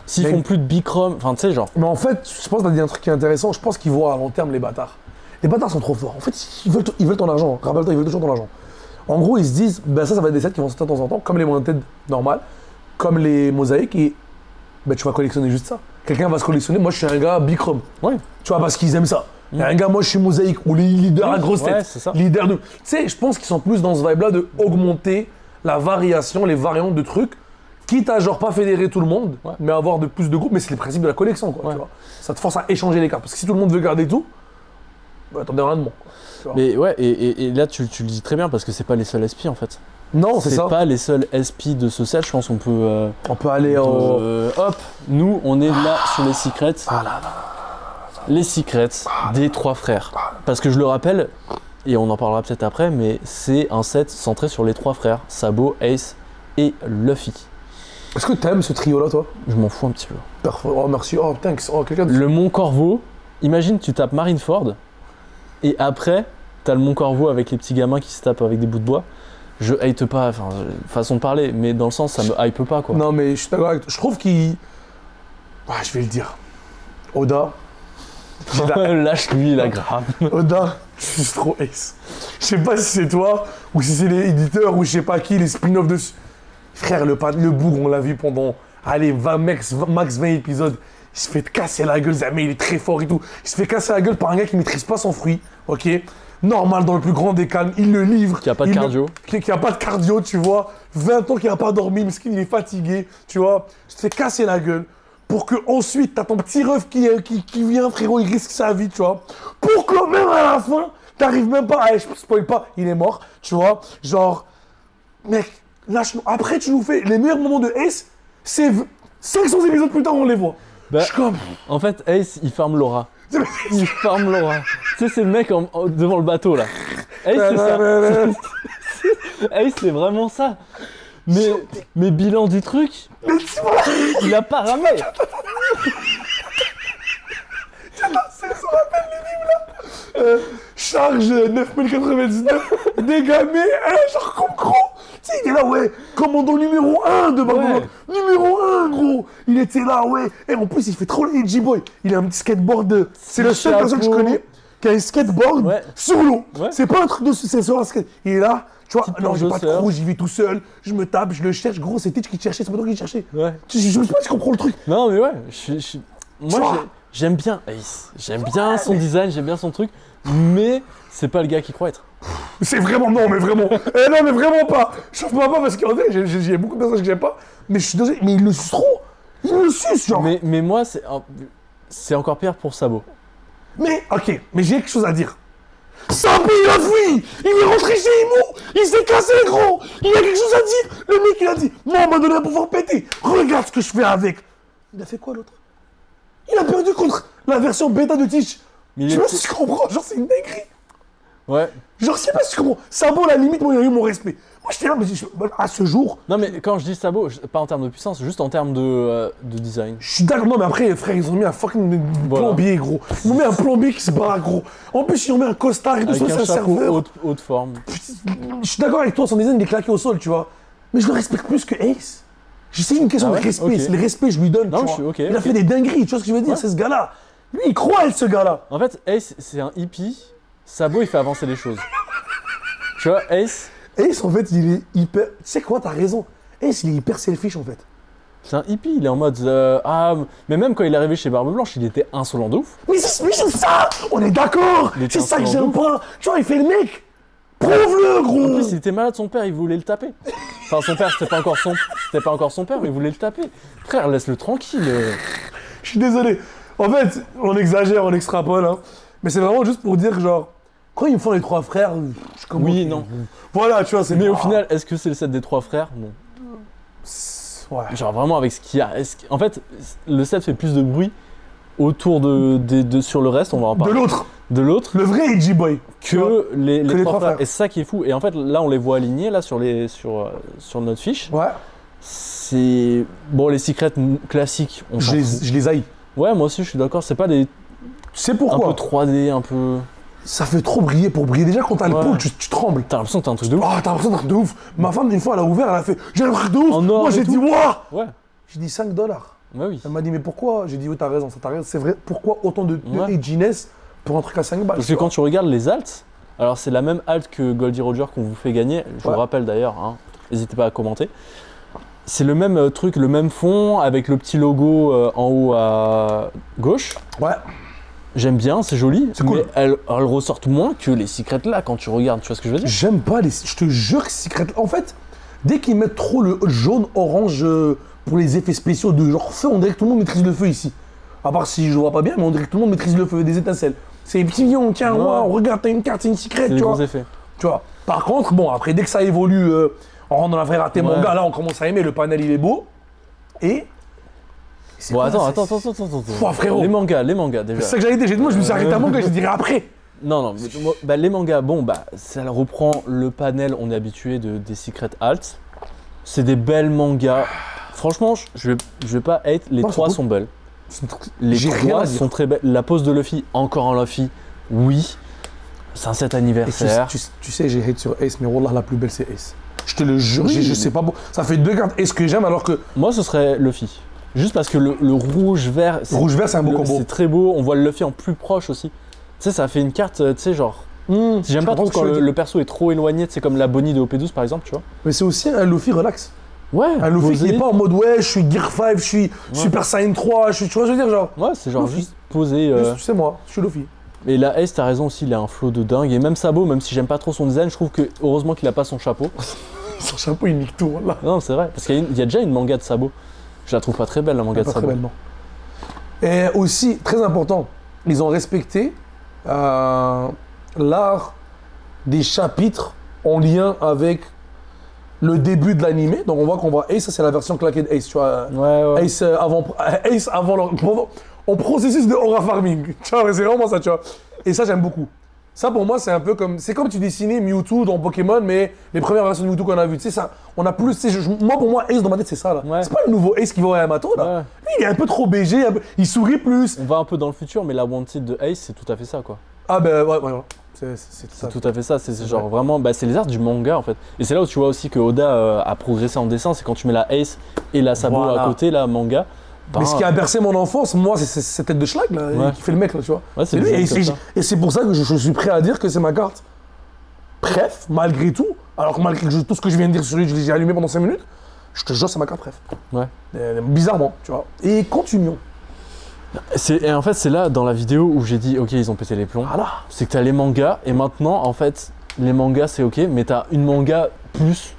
S'ils Mais- font plus de Bicrom, enfin tu sais, genre. Mais en fait, je pense que t'as dit un truc qui est intéressant. Je pense qu'ils voient à long terme les bâtards. Les bâtards sont trop forts. En fait, ils veulent ton argent. Rappelle-toi, ils veulent toujours ton argent. En gros, ils se disent, ben ça va être des sets qui vont sortir de temps en temps, comme les Wanted normales, comme les mosaïques, et ben tu vas collectionner juste ça. Quelqu'un va se collectionner. Moi, je suis un gars Bicrom. Ouais. Tu vois, parce qu'ils aiment ça. Il y a un gars, moi, je suis mosaïque, ou les leaders à grosse Ouais, tête. c'est ça. Leader de. Tu sais, je pense qu'ils sont plus dans ce vibe-là de augmenter la variation, les variantes de trucs, quitte à genre pas fédérer tout le monde, Ouais. mais avoir de plus de groupes. Mais c'est le principe de la collection, quoi. Ouais. Tu vois. Ça te force à échanger les cartes. Parce que si tout le monde veut garder tout, bah, t'en as rien de bon. Tu vois. Mais ouais, et là tu le dis très bien parce que c'est pas les seuls SP en fait. Non, c'est C'est ça. pas les seuls SP de ce set, je pense qu'on peut. On peut aller au. Hop, nous on est là sur les secrets. Ah là là. Les secrets des trois frères. Parce que je le rappelle, et on en parlera peut-être après, mais c'est un set centré sur les trois frères, Sabot, Ace et Luffy. Est-ce que t'aimes ce trio-là, toi? Je m'en fous un petit peu. Oh, merci. Oh, thanks. Oh, quelqu'un de. Le Mont Corvo, imagine tu tapes Marineford, et après, t'as le Mont Corvo avec les petits gamins qui se tapent avec des bouts de bois. Je hate pas, enfin, façon de parler, mais dans le sens, ça me hype pas quoi. Non, mais je suis d'accord avec toi. Je trouve qu'il. Ah, je vais le dire. Oda. Lâche-lui la grave. Oda, je suis trop ace. Je sais pas si c'est toi, ou si c'est les éditeurs, ou je sais pas qui, les spin-offs dessus. Frère, le bourg, on l'a vu pendant, allez, max 20 épisodes. Il se fait casser la gueule, Zame, il est très fort et tout. Il se fait casser la gueule par un gars qui maîtrise pas son fruit, ok? Normal, dans le plus grand des calmes, il le livre. Qui a pas de cardio. Qui a pas de cardio, tu vois. 20 ans qu'il a pas dormi, parce qu'il est fatigué, tu vois. Il se fait casser la gueule. Pour que ensuite, t'as ton petit ref qui vient, frérot, il risque sa vie, tu vois. Pour que même à la fin, t'arrives même pas, allez, je spoil pas, il est mort, tu vois. Genre, mec, lâche-nous. Après, tu nous fais les meilleurs moments de Ace, c'est 500 épisodes plus tard, on les voit. Bah, Je suis comme. En fait, Ace, il farme Laura. Il farme Laura. Tu sais, c'est le mec devant le bateau là. Ace, c'est ça. Ace, c'est vraiment ça. Mais bilan du truc, il a pas ramé. Charge 9099, dégamé, genre comme gros. Tu sais, il est là, ouais, commandant numéro 1 de Babylone. Ouais. Numéro 1, gros. Il était là, ouais. Et en plus, il fait trop le edgy boy. Il a un petit skateboard. C'est la seule personne que je chapeau. connais qui a un skateboard Ouais. sur l'eau. Ouais. C'est pas un truc de. C'est sur un skate. Il est là, tu vois, Petite non, j'ai planche pas de de crew, surf. j'y vais tout seul. Je me tape, je le cherche. Gros, c'est Titch qui te cherchait, c'est pas toi qui te cherchais. Ouais. Je sais pas si tu comprends le truc. Non, mais ouais. Moi, vois. j'aime bien Ace. J'aime bien son design, j'aime bien son truc. Mais c'est pas le gars qui croit être. C'est vraiment non, mais vraiment. Non, mais vraiment pas. Chauffe-moi pas parce qu'en vrai, il y a beaucoup de personnes que j'aime pas. Mais je suis désolé, mais il le suce trop. Il le suce, genre. Mais moi, c'est encore pire pour Sabo. Mais, ok, mais j'ai quelque chose à dire. Sabo, il a fui. Il est rentré chez Imo. Il s'est cassé, gros. Il a quelque chose à dire. Le mec, il a dit, moi, on m'a donné un pouvoir péter. Regarde ce que je fais avec. Il a fait quoi, l'autre? Il a perdu contre la version bêta de Teach. Je sais pas si je comprends. Genre, c'est une dinguerie. Ouais. Genre, je sais pas si je comprends. Sabo, à la limite, moi, il a eu mon respect. Moi, j'étais là, mais à ce jour. Non, mais quand je dis Sabo, pas en termes de puissance, juste en termes de design. Je suis d'accord, non, mais après, frère, ils ont mis un fucking plombier, gros. Ils ont mis un plombier qui se bat, gros. En plus, ils ont mis un costard et tout ça, c'est un serveur. Haute forme. Je suis d'accord avec toi, son design, il est claqué au sol, tu vois. Mais je le respecte plus que Ace. C'est une question de respect. Okay. C'est le respect, je lui donne. Non, tu vois. Okay, il a fait des dingueries, tu vois ce que je veux dire? C'est ce gars-là. Lui, il croit être ce gars-là. En fait, Ace, c'est un hippie. Sabo, il fait avancer les choses. Tu vois, Ace. Ace, en fait, il est hyper. Tu sais quoi, t'as raison. Ace, il est hyper selfish, en fait. C'est un hippie, il est en mode. Mais même quand il est arrivé chez Barbe Blanche, il était insolent de ouf. Mais c'est ça. On est d'accord. C'est ça que j'aime pas. Tu vois, il fait le mec. Prouve-le, gros. En plus, il était malade, son père, il voulait le taper. Enfin, son père, c'était pas encore son père, mais il voulait le taper. Frère, laisse-le tranquille. Je suis désolé. En fait, on exagère, on extrapole, hein. Mais c'est vraiment juste pour dire que, genre, quand ils me font les trois frères, je commence. Oui, non. Voilà, tu vois, c'est. Mais au final, est-ce que c'est le set des trois frères? Non. Ouais. Genre vraiment avec ce qu'il y a. En fait, le set fait plus de bruit autour sur le reste, on va en parler. De l'autre. Le vrai AG Boy. Que les trois frères. Et c'est ça qui est fou. Et en fait, là, on les voit alignés là sur notre fiche. Ouais. C'est. Bon, les secrets classiques. Je les haïs. Ouais, moi aussi, je suis d'accord. C'est pas des. Tu sais pourquoi? Un peu 3D, un peu. Ça fait trop briller pour briller. Déjà, quand t'as le pôle, tu trembles. T'as l'impression que t'as un truc de ouf. Oh, t'as l'impression d'un truc de ouf. Ma femme, une fois, elle a ouvert, elle a fait j'ai un truc de ouf. Moi, j'ai dit waouh. Ouais. J'ai dit $5. Ouais, oui. Elle m'a dit mais pourquoi? J'ai dit oui, t'as raison, c'est vrai. Pourquoi autant de edginess pour un truc à 5 balles? Parce que quand tu regardes les alts, alors c'est la même alt que Goldie Roger qu'on vous fait gagner. Je vous rappelle d'ailleurs, hein, n'hésitez pas à commenter. C'est le même truc, le même fond avec le petit logo en haut à gauche. Ouais. J'aime bien, c'est joli, cool. Mais elles ressortent moins que les secrets là quand tu regardes, tu vois ce que je veux dire? J'aime pas je te jure que secrets. En fait, dès qu'ils mettent trop le jaune, orange pour les effets spéciaux de genre feu, on dirait que tout le monde maîtrise le feu ici. À part si je vois pas bien, mais on dirait que tout le monde maîtrise le feu, des étincelles. C'est les petits lions, tiens, wow, regarde, t'as une carte, c'est une secret, tu vois. Effets. Tu vois. Par contre, bon, après, dès que ça évolue, on rentre dans la vraie raté manga, là, on commence à aimer, le panel, il est beau. Et. Bon, attends. Frérot. Les mangas déjà. C'est ça que j'allais dire, moi je me suis arrêté à manga, je dirais après. Non, les mangas, bon, ça reprend le panel, on est habitué des Secret Alts. C'est des belles mangas. Franchement, je vais pas hate, les trois sont belles. Les trois sont très belles. La pose de Luffy, encore un Luffy, oui. C'est un set anniversaire. Tu sais, j'ai hate sur Ace, mais Wallah, la plus belle c'est Ace. Je te le jure, je sais pas bon. Ça fait 2 cartes Ace que j'aime alors que. Moi, ce serait Luffy. Juste parce que le rouge-vert. Rouge-vert, c'est un beau combo. C'est très beau, on voit le Luffy en plus proche aussi. Tu sais, ça fait une carte, tu sais, genre. J'aime pas trop quand le perso est trop éloigné, c'est comme la Bonnie de OP12 par exemple, tu vois. Mais c'est aussi un Luffy relax. Ouais. Un Luffy qui n'est pas en mode ouais, je suis Gear 5, je suis Super Saiyan 3, tu vois ce que je veux dire, genre. Ouais, c'est genre Luffy. juste posé. C'est moi, je suis Luffy. Et la Ace, t'as raison aussi, il a un flow de dingue. Et même Sabo, même si j'aime pas trop son design, je trouve que heureusement qu'il a pas son chapeau. Son chapeau, il nique tout, là. Non, c'est vrai, parce qu'il y a déjà une manga de Sabo. Je la trouve pas très belle, la manga de Sabo. Très belle, non. Et aussi, très important, ils ont respecté l'art des chapitres en lien avec le début de l'animé. Donc on voit qu'on voit Ace, ça c'est la version claquée d'Ace, tu vois. Ouais. Ace avant en processus de aura farming. Tu vois, c'est vraiment ça, tu vois. Et ça, j'aime beaucoup. Ça, pour moi, c'est un peu comme... C'est comme tu dessinais Mewtwo dans Pokémon, mais les premières versions de Mewtwo qu'on a vues. Tu sais, ça, on a plus... Moi, pour moi, Ace, dans ma tête, c'est ça, là. C'est pas le nouveau Ace qui va au Yamato, là. Lui, il est un peu trop BG, il sourit plus. On va un peu dans le futur, mais la Wanted de Ace, c'est tout à fait ça, quoi. Ah ben, ouais. C'est tout à fait ça. C'est genre vraiment... c'est les arts du manga, en fait. Et c'est là où tu vois aussi que Oda a progressé en dessin. C'est quand tu mets la Ace et la Sabo à côté, là, manga. Mais ce qui a bercé mon enfance, moi, c'est cette tête de schlag là, qui fait le mec là, tu vois. Ouais, c'est lui. Et c'est pour ça que je suis prêt à dire que c'est ma carte. Bref, malgré tout, alors que malgré tout ce que je viens de dire sur lui, je l'ai allumé pendant 5 minutes, je te jure, c'est ma carte bref. Ouais. Bizarrement, tu vois. Et continuons. Et en fait, c'est là, dans la vidéo, où j'ai dit, ok, ils ont pété les plombs. Voilà. C'est que t'as les mangas, et maintenant, en fait, les mangas c'est ok, mais t'as une manga plus,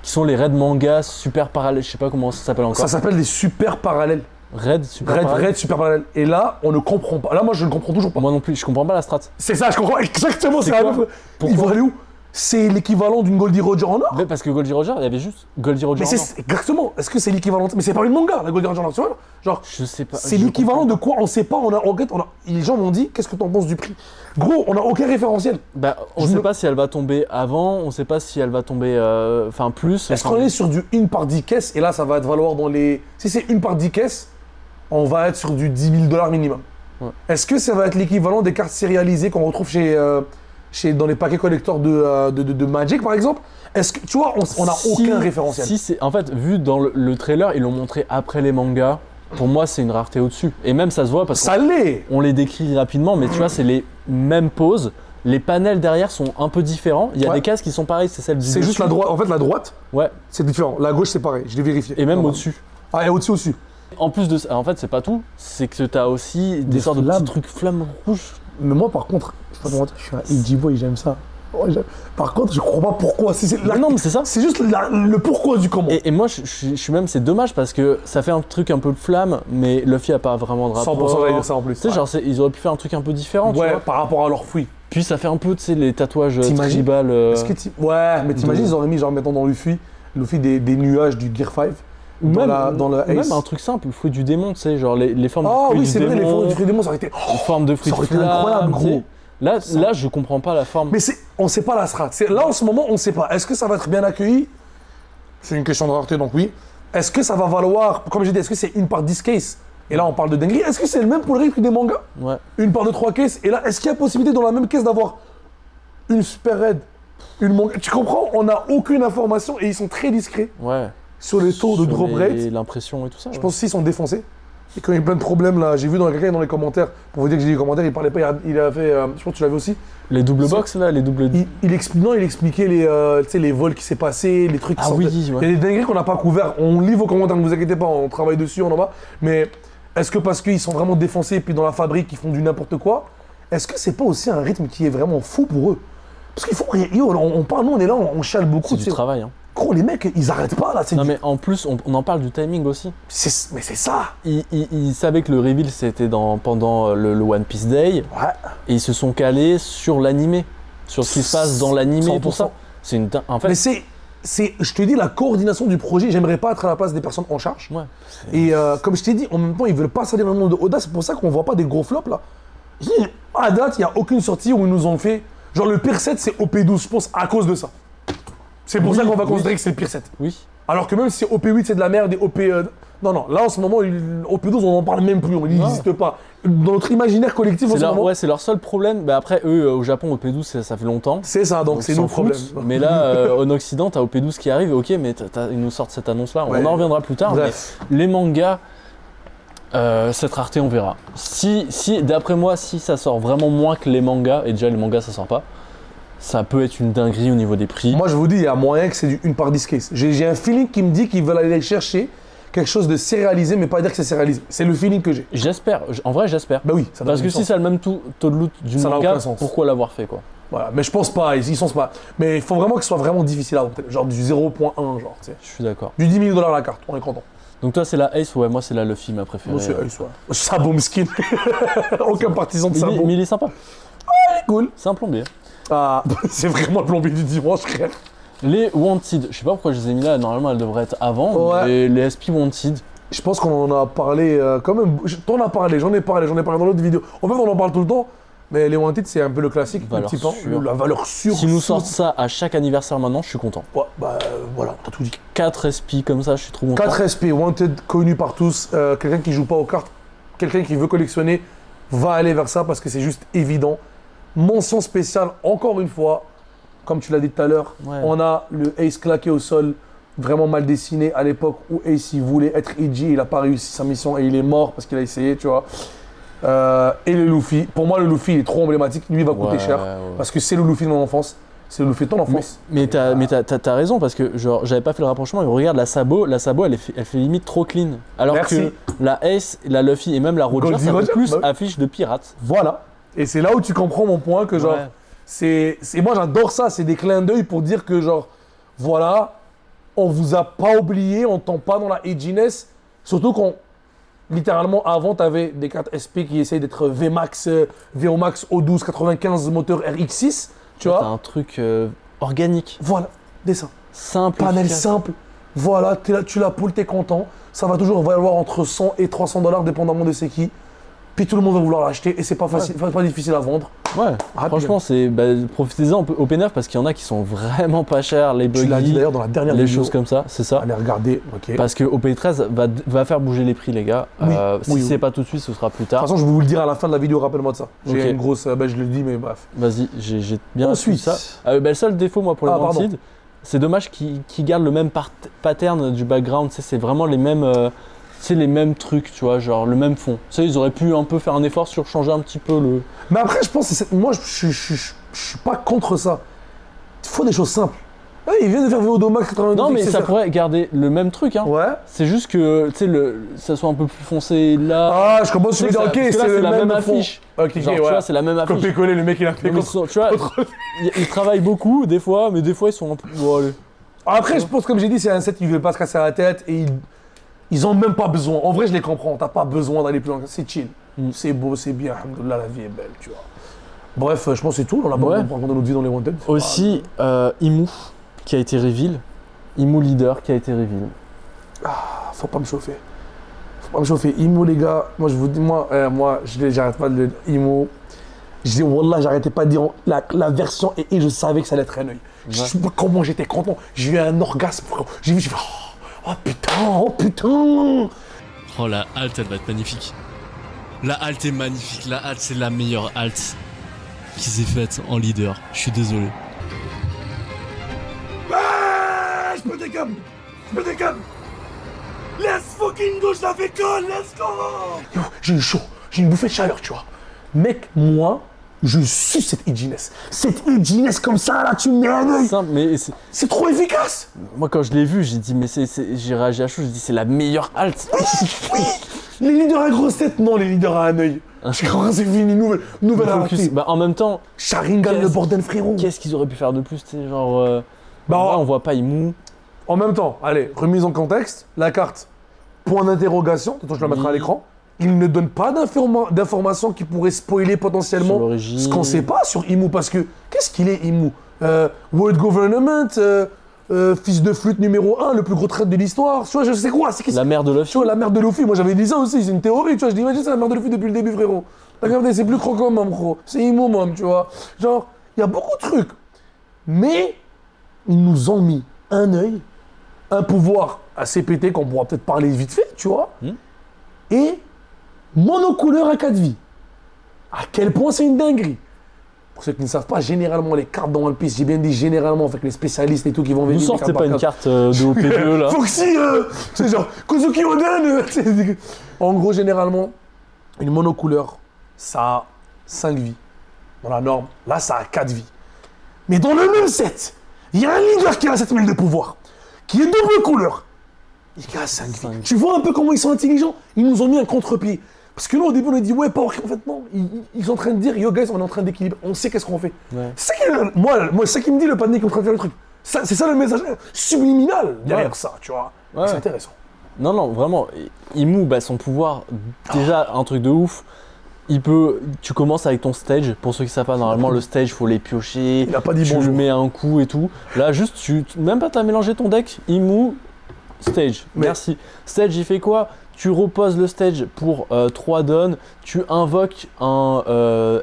qui sont les Red Manga Super Parallèles, je sais pas comment ça s'appelle encore. Ça s'appelle des super parallèles. Red Super Parallèle. Et là, on ne comprend pas. Là, moi, je ne comprends toujours pas. Moi non plus, je comprends pas la strat. C'est ça, je comprends exactement. C'est la quoi? même. Pourquoi? Ils vont aller où? C'est l'équivalent d'une Goldie Roger en or. Mais parce que Goldie Roger, il y avait juste Goldie Roger Mais en or. c'est exactement. Est-ce que c'est l'équivalent? Mais c'est pas une manga, la Goldie Roger en or, tu vois? Genre, Je sais pas. c'est l'équivalent de quoi? On sait pas. Les gens m'ont dit, qu'est-ce que t'en penses du prix? Gros, on n'a aucun référentiel. Bah, on sait pas si elle va tomber avant, on sait pas si elle va tomber plus. Est-ce qu'on est sur du 1 par 10 caisses? Et là, ça va te valoir dans les. Si c'est 1 par 10 caisses, on va être sur du 10 000 $ minimum. Ouais. Est-ce que ça va être l'équivalent des cartes sérialisées qu'on retrouve dans les paquets collecteurs de Magic, par exemple? Est-ce que, tu vois, on n'a aucun référentiel. En fait, vu dans le trailer, ils l'ont montré après les mangas. Pour moi, c'est une rareté au-dessus. Et même, ça se voit parce ça l'est. On les décrit rapidement, mais tu vois, c'est les mêmes poses. Les panels derrière sont un peu différents. Il y a des cases qui sont pareilles, c'est celle du C'est juste la droite. En fait, la droite, ouais, c'est différent. La gauche, c'est pareil. Je l'ai vérifié. et même au-dessus. Ah, et au-dessus aussi. En plus de ça, en fait, c'est pas tout. C'est que tu as aussi des sortes de petits trucs flammes rouges. Mais moi, par contre, je suis un edgy boy, j'aime ça. Par contre, je comprends pas pourquoi. Non, mais c'est ça. C'est juste le pourquoi du comment. Et moi, je suis même, c'est dommage parce que ça fait un truc un peu de flamme, mais Luffy a pas vraiment de rapport. 100% j'allais dire ça en plus. Tu sais, genre, ils auraient pu faire un truc un peu différent. Ouais, tu vois. par rapport à leur fruit. Puis ça fait un peu, tu sais, les tatouages tribal. Ouais, mais t'imagines, ils auraient mis, genre, mettons dans Luffy des nuages du Gear 5. Même un truc simple, le fruit du démon, tu sais, genre les formes de fruits du démon. Ah oui, c'est vrai, les formes du fruit du démon, ça aurait été. Les formes de fruits ça aurait été incroyable, gros. Là, je comprends pas la forme. Mais on sait pas la strat. Là, en ce moment, on sait pas. Est-ce que ça va être bien accueilli? C'est une question de rareté, donc oui. Est-ce que ça va valoir, comme j'ai dit, est-ce que c'est 1 par 10 cases? Et là, on parle de dinguerie. Est-ce que c'est le même pour le rythme des mangas? Ouais. 1 par 2, 3 cases. Et là, est-ce qu'il y a possibilité dans la même caisse d'avoir une super raid, une manga? Tu comprends? On n'a aucune information et ils sont très discrets. Ouais. Sur les taux de drop rate. L'impression et tout ça. Je pense aussi qu'ils sont défoncés. Et quand il y a plein de problèmes là, j'ai vu quelqu'un dans les commentaires, pour vous dire que j'ai des commentaires, il parlait pas, il a fait, je pense que tu l'avais aussi. Les double box là, les double. Il expliquait les vols qui s'est passé, les trucs qui sont. Oui, ouais. Il y a des dingueries qu'on n'a pas couvert. On lit vos commentaires, ne vous inquiétez pas, on travaille dessus, on en va. Mais est-ce que parce qu'ils sont vraiment défoncés et puis dans la fabrique ils font du n'importe quoi, est-ce que c'est pas aussi un rythme qui est vraiment fou pour eux? Parce qu'il faut, on parle, nous on est là, on chiale beaucoup. C'est du travail. Hein. Gros, les mecs, ils arrêtent pas là. Non, mais en plus, on en parle du timing aussi. Mais c'est ça. Ils savaient que le reveal c'était pendant le One Piece Day. Ouais. Et ils se sont calés sur l'animé, sur ce qui se passe dans l'animé et tout ça. C'est une. En fait. Mais je te dis, la coordination du projet, j'aimerais pas être à la place des personnes en charge. Ouais. Et comme je t'ai dit, en même temps, ils veulent pas salir le nom de Oda, c'est pour ça qu'on voit pas des gros flops là. À date, il n'y a aucune sortie où ils nous ont fait. Genre le pire set, c'est OP12, je pense, à cause de ça. C'est pour ça qu'on va considérer que c'est le pire set. Oui. Alors que même si OP8 c'est de la merde et OP. Non, là en ce moment, OP12 on n'en parle même plus, il n'existe pas. Dans notre imaginaire collectif en ce moment. Ouais, c'est leur seul problème. Bah, après, eux, au Japon, OP12 ça fait longtemps. C'est ça, donc c'est nos problèmes. Mais là, en Occident, t'as OP12 qui arrive, ok, mais ils nous sortent cette annonce là. On en reviendra plus tard. Bref. Mais les mangas. Cette rareté, on verra. Si d'après moi, si ça sort vraiment moins que les mangas, et déjà les mangas ça sort pas, ça peut être une dinguerie au niveau des prix. Moi je vous dis, il y a moyen que c'est du 1 par 10 case. J'ai un feeling qui me dit qu'ils veulent aller chercher quelque chose de sérialisé, mais pas dire que c'est sérialisé. C'est le feeling que j'ai. J'espère, en vrai j'espère. Bah oui, ça parce que si ça a le même taux de loot du manga, pourquoi l'avoir fait quoi? Voilà, mais je pense pas, ils sont pas. Mais il faut vraiment que ce soit vraiment difficile à obtenir. Genre du 0.1, genre, tu sais. Je suis d'accord. Du 10 000 $ la carte, on est content. Donc toi c'est la Ace, ouais, moi c'est la Luffy ma préférée. Moi c'est Ace, ouais. Saboum skin. Aucun partisan de Saboum. Mais il est sympa. Ah, il est cool. C'est un plombier. Ah, c'est vraiment le plombier du dimanche, frère. Les Wanted, je sais pas pourquoi je les ai mis là, normalement elles devraient être avant. Ouais. Les SP Wanted. Je pense qu'on en a parlé quand même. T'en as parlé, j'en ai parlé dans l'autre vidéo. En fait, on en parle tout le temps. Mais les Wanted, c'est un peu le classique. Valeur le petit sûre. La valeur sûre. Si nous sortent ça à chaque anniversaire maintenant, je suis content. Ouais, bah voilà, t'as tout dit. 4 SP comme ça, je suis trop content. 4 SP, Wanted, connu par tous. Quelqu'un qui joue pas aux cartes, quelqu'un qui veut collectionner, va aller vers ça parce que c'est juste évident. Mention spéciale, encore une fois, comme tu l'as dit tout à l'heure, on a le Ace claqué au sol, vraiment mal dessiné à l'époque où Ace il voulait être edgy, il n'a pas réussi sa mission et il est mort parce qu'il a essayé, tu vois. Et le Luffy, pour moi le Luffy il est trop emblématique, lui il va coûter cher parce que c'est le Luffy de mon enfance, c'est le Luffy de ton enfance. Mais t'as raison parce que genre j'avais pas fait le rapprochement, mais regarde la Sabo elle fait limite trop clean. Alors que la Ace, la Luffy et même la Roger ça fait plus affiche de pirate. Voilà, et c'est là où tu comprends mon point que genre Moi, j'adore ça. C'est des clins d'œil pour dire que, genre, voilà, on vous a pas oublié, on tombe pas dans la edginess. Surtout quand, littéralement, avant, tu avais des cartes SP qui essayaient d'être VMAX, VOMAX O12 95 moteur RX6. Tu vois? T'as un truc organique. Voilà, dessin. Simple. Panel efficace. simple. Voilà, tu la poules, t'es content. Ça va toujours valoir entre 100 et 300 $, dépendamment de c'est qui. Puis tout le monde va vouloir l'acheter et c'est pas facile, pas difficile à vendre. Ouais, franchement, profitez-en au P9 parce qu'il y en a qui sont vraiment pas chers, les Tu l'as dit buggy, d'ailleurs dans la dernière les vidéo. choses comme ça, c'est ça. Allez regarder, ok. Parce que au P13 va faire bouger les prix, les gars. Oui, Si oui, c'est oui. pas tout de suite, ce sera plus De tard. toute façon, je vais vous le dire à la fin de la vidéo, rappelle-moi de ça. J'ai Ok. une grosse. Je le dis, mais bref. Vas-y, j'ai bien Ensuite. su ça. Le seul défaut, moi, pour les pardon. Wanted, c'est dommage qu'ils gardent le même pattern du background. Tu sais, c'est vraiment les mêmes, les mêmes trucs, tu vois, genre le même fond. Tu sais, ils auraient pu un peu faire un effort sur changer un petit peu le. Mais après, je pense que moi, je suis pas contre ça. Il faut des choses simples. Ouais, il vient de faire VO Max 92. Non, mais ça XSR. pourrait garder le même truc, hein. Ouais. C'est juste que, tu sais, ça soit un peu plus foncé là. Ah, je commence à Tu sais me que dire, ok, parce que là, c'est le la même fond. affiche. Ok, Genre, tu vois, c'est la même affiche. Copier-coller, le mec, il a fait Non, mais contre. tu vois, ils travaillent beaucoup des fois, mais des fois ils sont un peu. Bon, allez. Après, je pense, comme j'ai dit, c'est un set qui ne veut pas se casser la tête et ils ont même pas besoin. En vrai, je les comprends. T'as pas besoin d'aller plus loin. C'est chill. C'est beau, c'est bien. Alhamdoulilah, la vie est belle, tu vois. Bref, je pense que c'est tout. On a pas Ouais. raconté notre vie dans les Wanted. Aussi, Imu qui a été reveal. Imu leader qui a été reveal. Faut pas me chauffer. Faut pas me chauffer. Imo, les gars, moi, je vous dis, j'arrête pas de le dire. Imo. Je dis, wallah, j'arrêtais pas de dire la version et je savais que ça allait être un œil. Je sais pas comment j'étais content. J'ai eu un orgasme, frérot. J'ai fait, oh putain, oh putain. Oh, la halte, elle va être magnifique. La halte est magnifique. La halte, c'est la meilleure halte qui s'est faite en leader. Je suis désolé. Ah, je peux des câbles. Je peux des câbles. Let's fucking go, je la fais colle, let's go. Yo, j'ai eu chaud. J'ai une bouffée de chaleur, tu vois. Mec, moi, je suis cette edginess. Cette edginess comme ça, là, tu me mets un œil. Simple, mais C'est trop efficace. moi quand je l'ai vu, j'ai dit, mais j'ai réagi à chaud, j'ai dit, c'est la meilleure halte. Oui. Les leaders à grosse tête, non, les leaders à un œil. Je crois que c'est fini, nouvelle Focus. arrêtée. Bah, en même temps, Sharingan, le bordel, frérot. qu'est-ce qu'ils auraient pu faire de plus, tu sais, genre. Bah, là, on voit pas Imu. En même temps, allez, remise en contexte, la carte, point d'interrogation, attends, je la mettrai à l'écran. Il ne donne pas d'informations qui pourraient spoiler Sur potentiellement l'origine. ce qu'on ne sait pas sur Imu. Parce que, qu'est-ce qu'il est, Imu World Government, fils de flûte numéro 1, le plus gros traître de l'histoire. Tu vois, je sais quoi c'est La mère de Tu Luffy. vois, la mère de Luffy, moi j'avais dit ça aussi, c'est une théorie, tu vois. Je dis, imagine, c'est la mère de Luffy depuis le début, frérot. Regardez, c'est plus croquant, même, gros. C'est Imu, même, tu vois. Genre, il y a beaucoup de trucs. Mais, ils nous ont mis un œil, un pouvoir assez pété qu'on pourra peut-être parler vite fait, tu vois. Et monocouleur à 4 vies. À quel point c'est une dinguerie. Pour ceux qui ne savent pas, généralement les cartes dans One Piece, j'ai bien dit généralement, avec les spécialistes et tout qui vont Nous vérifier. sortez pas une carte de OP2 là. Foxy, c'est genre Kozuki Oden. En gros, généralement, une monocouleur, ça a 5 vies. Dans la norme, là, ça a 4 vies. Mais dans le même set, il y a un leader qui a 7000 de pouvoir, qui est double couleur. Il a 5 vies. Tu vois un peu comment ils sont intelligents? Ils nous ont mis un contre-pied. Parce que nous, au début, on a dit, ouais, pas en fait, non. Ils sont en train de dire, yo, guys, on est en train d'équilibrer. On sait qu'est-ce qu'on fait. Ouais. C'est ça moi, c'est ça qui me dit le panier qui est en train de faire le truc. C'est ça le message subliminal derrière ça, tu vois. Ouais. C'est intéressant. Non, vraiment, Imu, son pouvoir, déjà un truc de ouf. Tu commences avec ton stage. Pour ceux qui savent pas, normalement, le stage, faut les piocher. Il a pas dit tu bonjour. le mets un coup et tout. Là, juste, même pas t'as mélangé ton deck. Imu, stage. Mais- Merci. Stage, il fait quoi? Tu reposes le stage pour 3 dons. Tu invoques un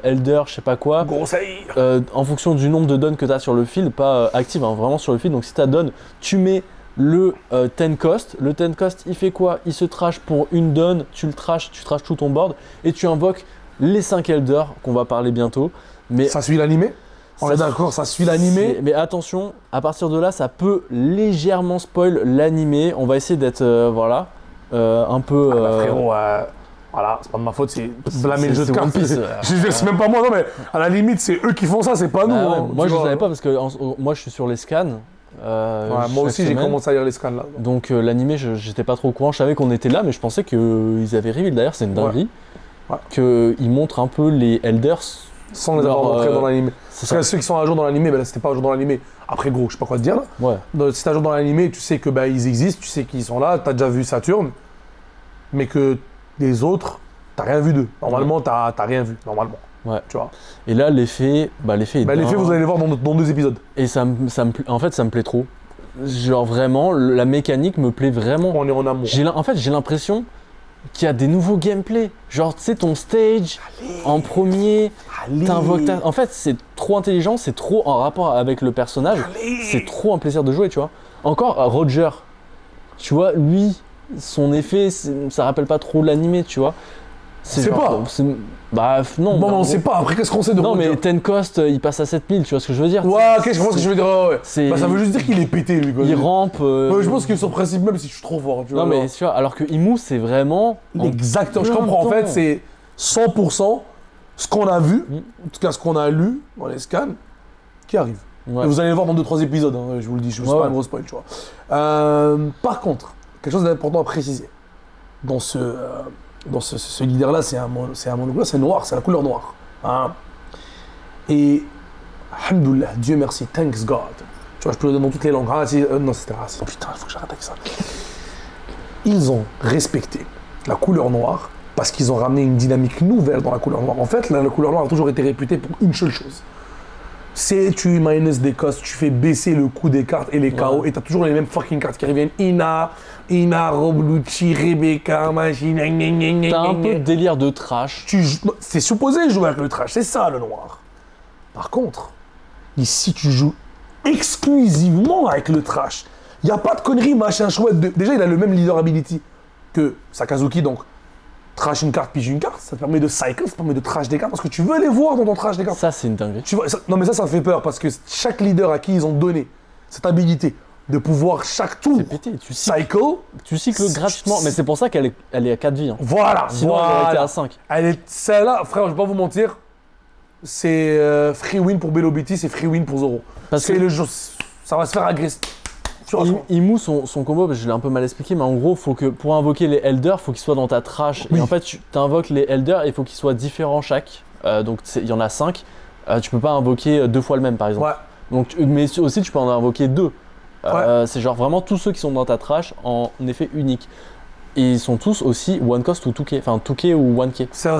Elder, je sais pas quoi. Conseil. En fonction du nombre de dons que tu as sur le field, pas active, hein, vraiment sur le field. Donc si tu as don, tu mets le 10 cost. Le 10 cost, il fait quoi? Il se trash pour une don, tu trashes tout ton board et tu invoques les 5 elders qu'on va parler bientôt. Mais Ça suit l'animé. On est d'accord, ça suit l'animé. mais attention, à partir de là, ça peut légèrement spoil l'animé. On va essayer d'être un peu. Frérot, voilà, c'est pas de ma faute, c'est blâmer le jeu de c'est One cartes. Piece, C'est même pas moi, non, mais à la limite, c'est eux qui font ça, c'est pas nous. Ah ouais, hein, moi tu je ne vois. savais pas parce que moi je suis sur les scans. Ouais, moi chaque aussi, j'ai semaine. commencé à lire les scans là. Donc l'animé, j'étais pas trop au courant. Je savais qu'on était là, mais je pensais qu'ils avaient reveal. D'ailleurs, c'est une dinguerie. Ouais. Qu'ils montrent un peu les Elders Sans les avoir montrés dans l'animé. C'est Parce que ceux qui sont à jour dans l'animé, ben là c'était pas à jour dans l'animé. Après gros, je sais pas quoi te dire là. Ouais. Donc, si t'es à jour dans l'animé, tu sais que bah, ils existent, tu sais qu'ils sont là, t'as déjà vu Saturne, mais que les autres, t'as rien vu d'eux. Normalement, t'as rien vu, normalement. Ouais. Tu vois. Et là, l'effet est L'effet, dingue. vous allez le voir dans 2 épisodes. Et en fait, ça me plaît trop. Genre vraiment, la mécanique me plaît vraiment. On est en amour. En fait, j'ai l'impression qu'il y a des nouveaux gameplays. Genre, tu sais, ton stage en premier, t'invoques ta... En fait, c'est trop intelligent, c'est trop en rapport avec le personnage. C'est trop un plaisir de jouer, tu vois. Encore, Roger, tu vois, lui, son effet, ça rappelle pas trop l'animé, tu vois. C'est pas. Bah non. Bon, on sait pas. Après, qu'est-ce qu'on sait de Non, Roger? mais Ten Cost, il passe à 7000, tu vois ce que je veux dire? Ouais, ok, je comprends ce que je veux dire. Ouais. C'est- Ça veut juste dire qu'il est pété, lui. Quoi. Il rampe. Ouais, je pense que son principe même, c'est que je suis trop fort. Tu vois, Non, mais tu vois, alors que Imu, c'est vraiment. Exactement, je plein comprends. En temps. fait, c'est 100% ce qu'on a vu, en tout cas ce qu'on a lu dans les scans, qui arrive. Ouais. Et vous allez le voir dans 2-3 épisodes, hein, je vous le dis, je ne suis pas un gros spoil, tu vois. Par contre, quelque chose d'important à préciser. Dans ce leader-là, c'est un monogloire, c'est noir, c'est la couleur noire. Hein. Et, alhamdoulilah, Dieu merci, thanks God. Tu vois, je peux le donner dans toutes les langues. Non, c'était raciste. Putain, il faut que j'arrête avec ça. Ils ont respecté la couleur noire parce qu'ils ont ramené une dynamique nouvelle dans la couleur noire. En fait, la couleur noire a toujours été réputée pour une seule chose. C'est tu minus des costs, tu fais baisser le coût des cartes et les KO, et t'as toujours les mêmes fucking cartes qui reviennent. Ina, Roblucci, Rebecca, machine. T'as un peu de délire de trash. C'est supposé jouer avec le trash, c'est ça le noir. Par contre, ici tu joues exclusivement avec le trash. Il n'y a pas de conneries, machin chouette. Déjà, il a le même leader ability que Sakazuki, donc trash une carte, pige une carte. Ça te permet de cycle, ça te permet de trash des cartes parce que tu veux les voir dans ton trash des cartes. Ça, c'est une dinguerie. Tu vois, non, mais ça fait peur parce que chaque leader à qui ils ont donné cette habilité de pouvoir chaque tour C'est pété. Tu cycles gratuitement. Mais c'est pour ça qu'elle est à 4 vies. Hein. Voilà, Sinon, elle aurait été à 5. Celle-là, frère, je vais pas vous mentir, c'est free win pour Belobiti, c'est free win pour Zoro. Parce c'est que le jeu, ça va se faire agresser. Imu, son combo, je l'ai un peu mal expliqué, mais en gros, faut que pour invoquer les Elders, faut qu'ils soient dans ta trash. Oui. Et en fait, tu invoques les Elders et il faut qu'ils soient différents chaque. Donc il y en a 5. Tu peux pas invoquer 2 fois le même, par exemple. Ouais. Donc, mais aussi, tu peux en invoquer 2. Ouais. C'est genre vraiment tous ceux qui sont dans ta trash en effet unique. Et ils sont tous aussi one cost ou 2K, enfin 2K ou 1K. Ça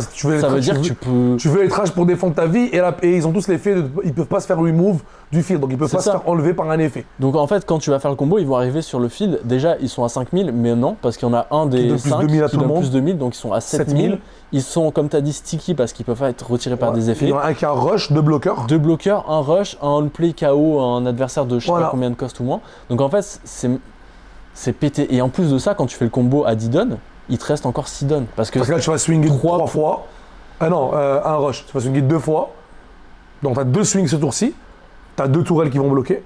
veut dire que tu peux. Tu veux les trash pour défendre ta vie et ils ont tous l'effet ils peuvent pas se faire remove du field, donc ils peuvent C'est pas se ça. faire enlever par un effet. Donc en fait, quand tu vas faire le combo, ils vont arriver sur le field. Déjà, ils sont à 5000, mais non, parce qu'il y en a un des donne plus 5 de 1000 à qui tout le donne monde. plus de 1000, donc ils sont à 7000. Ils sont, comme tu as dit, sticky parce qu'ils peuvent pas être retirés par des effets. Il y en a un qui a un rush, 2 bloqueurs. 2 bloqueurs, un rush, un on-play KO, un adversaire de je sais Voilà. pas combien de cost ou moins. Donc en fait, c'est pété. Et en plus de ça, quand tu fais le combo à 10 dons, il te reste encore 6 dons. Parce que Parce que là, tu vas swinger 3 3 fois. Ah non, un rush. Tu vas swinger 2 fois. Donc, tu as 2 swings ce tour-ci. Tu as 2 tourelles qui vont bloquer.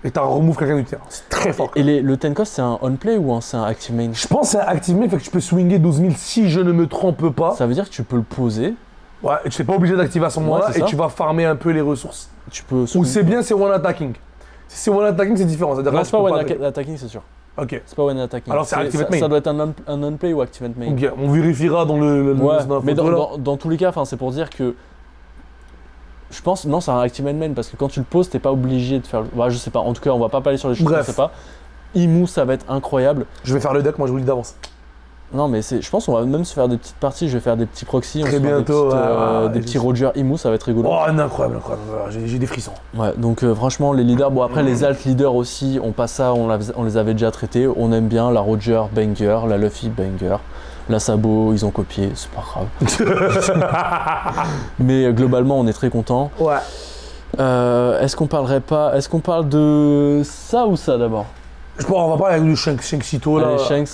Et tu as remove quelqu'un du terrain. C'est très fort. Et le 10 cost, c'est un on-play ou c'est un active main? Je pense que c'est un active main, fait que tu peux swinger 12 000 si je ne me trompe pas. Ça veut dire que tu peux le poser. Ouais, et tu n'es pas obligé d'activer à ce moment-là c'est et ça. tu vas farmer un peu les ressources. Tu peux. Ou c'est bien, c'est one attacking. Si c'est one attacking, c'est différent. C'est-à-dire Non, là, c'est tu pas peux one pas- attacking, c'est sûr. Ok. C'est pas one attacking. Alors, c'est activate main. Ça doit être un on-play ou activate main. Ok, on vérifiera dans le Ouais, dans la mais photo, là. dans tous les cas, c'est pour dire que je pense, non, c'est un activate main parce que quand tu le poses, t'es pas obligé de faire. Ouais, je sais pas, en tout cas, on va pas parler sur les choses, Bref. je sais pas. Imu, ça va être incroyable. Je vais faire le deck, moi je vous le dis d'avance. Non, mais je pense qu'on va même se faire des petites parties, je vais faire des petits proxys, on Très se fera bientôt, des petits Roger Imu, ça va être rigolo. Oh, incroyable, incroyable. J'ai des frissons. Ouais, donc franchement, les leaders, bon après les alt leaders aussi, on passe ça, on les avait déjà traités, on aime bien la Roger banger, la Luffy banger. La Sabo, ils ont copié, c'est pas grave. Mais globalement, on est très content. Ouais. Est-ce qu'on parle de ça ou ça d'abord? Je pense on va parler avec du Shanksito là. Allez,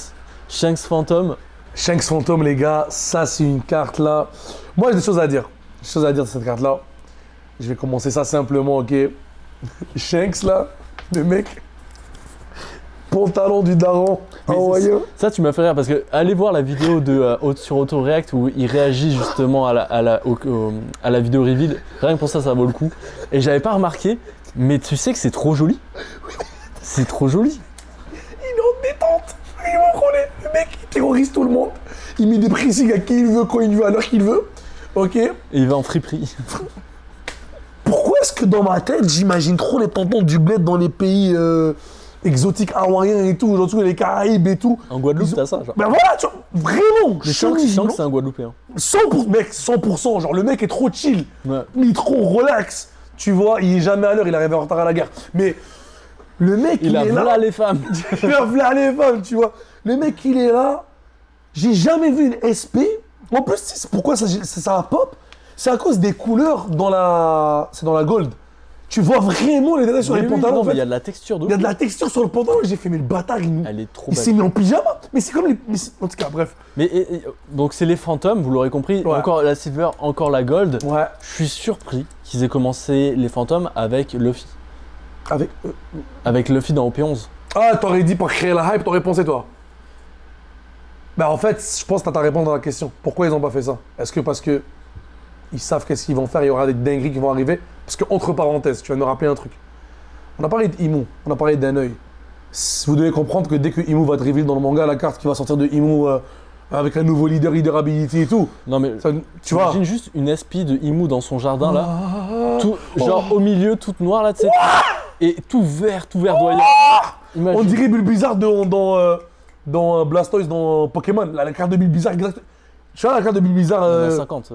Shanks Phantom. Shanks Phantom, les gars, ça c'est une carte là. Moi j'ai des choses à dire. Des choses à dire sur cette carte là. Je vais commencer ça simplement, ok. Shanks là, le mec. Pantalon du daron hawaïen. Ça, tu m'as fait rire parce que allez voir la vidéo sur AutoReact où il réagit justement à la vidéo reveal. Rien que pour ça, ça vaut le coup. Et j'avais pas remarqué, mais tu sais que c'est trop joli. C'est trop joli. Il est en détente. Il vous prenez. Le mec, il terrorise tout le monde. Il met des pressings à qui il veut, quand il veut, à l'heure qu'il veut. Ok. Et il va en friperie. est-ce que dans ma tête, j'imagine trop les tontons du bled dans les pays exotiques hawaïens et tout, genre les Caraïbes et tout. En Guadeloupe, t'as ça, genre. Ben voilà, tu vois, vraiment. Je sens que c'est un Guadeloupéen. 100%, mec, 100%. Genre, le mec est trop chill. Ouais. Il est trop relax. Tu vois, il est jamais à l'heure, il arrive en retard à la gare. Mais le mec, Il a est voilà là. les femmes. Il a voilà les femmes, tu vois. Le mec, il est là. J'ai jamais vu une SP. En plus, c'est pourquoi ça pop? C'est à cause des couleurs dans la. C'est dans la gold. Tu vois vraiment les détails sur les pantalons. Non, en mais fait. il y a de la texture de Il y a ouf. de la texture sur le pantalon et j'ai fait, mais le bâtard, Elle est trop il belle. s'est mis en pyjama. Mais c'est comme les. En tout cas, bref. Mais donc c'est les Phantoms, vous l'aurez compris, Ouais. encore la Silver, encore la Gold. Ouais. Je suis surpris qu'ils aient commencé les Phantoms avec Luffy. Avec. Avec Luffy dans OP11. Ah, t'aurais dit pour créer la hype, t'aurais pensé toi. Bah en fait, je pense que t'as ta réponse dans la question. Pourquoi ils ont pas fait ça? Est-ce que parce que ils savent qu'est-ce qu'ils vont faire, il y aura des dingueries qui vont arriver? Parce que, entre parenthèses, tu vas me rappeler un truc. On a parlé d'Imu, on a parlé d'un œil. Vous devez comprendre que dès que Imu va te révéler dans le manga, la carte qui va sortir de Imu avec un nouveau leader ability et tout. Non mais Tu vois? imagine juste une SP de Imu dans son jardin là, Ah. tout, genre au milieu, toute noire là, tu sais, et tout vert doyant. Imagine. On dirait Bulbizarre dans Blastoise dans Pokémon. La carte de Bulbizarre, exact. Tu vois la carte de Bulbizarre, Il y en a 50.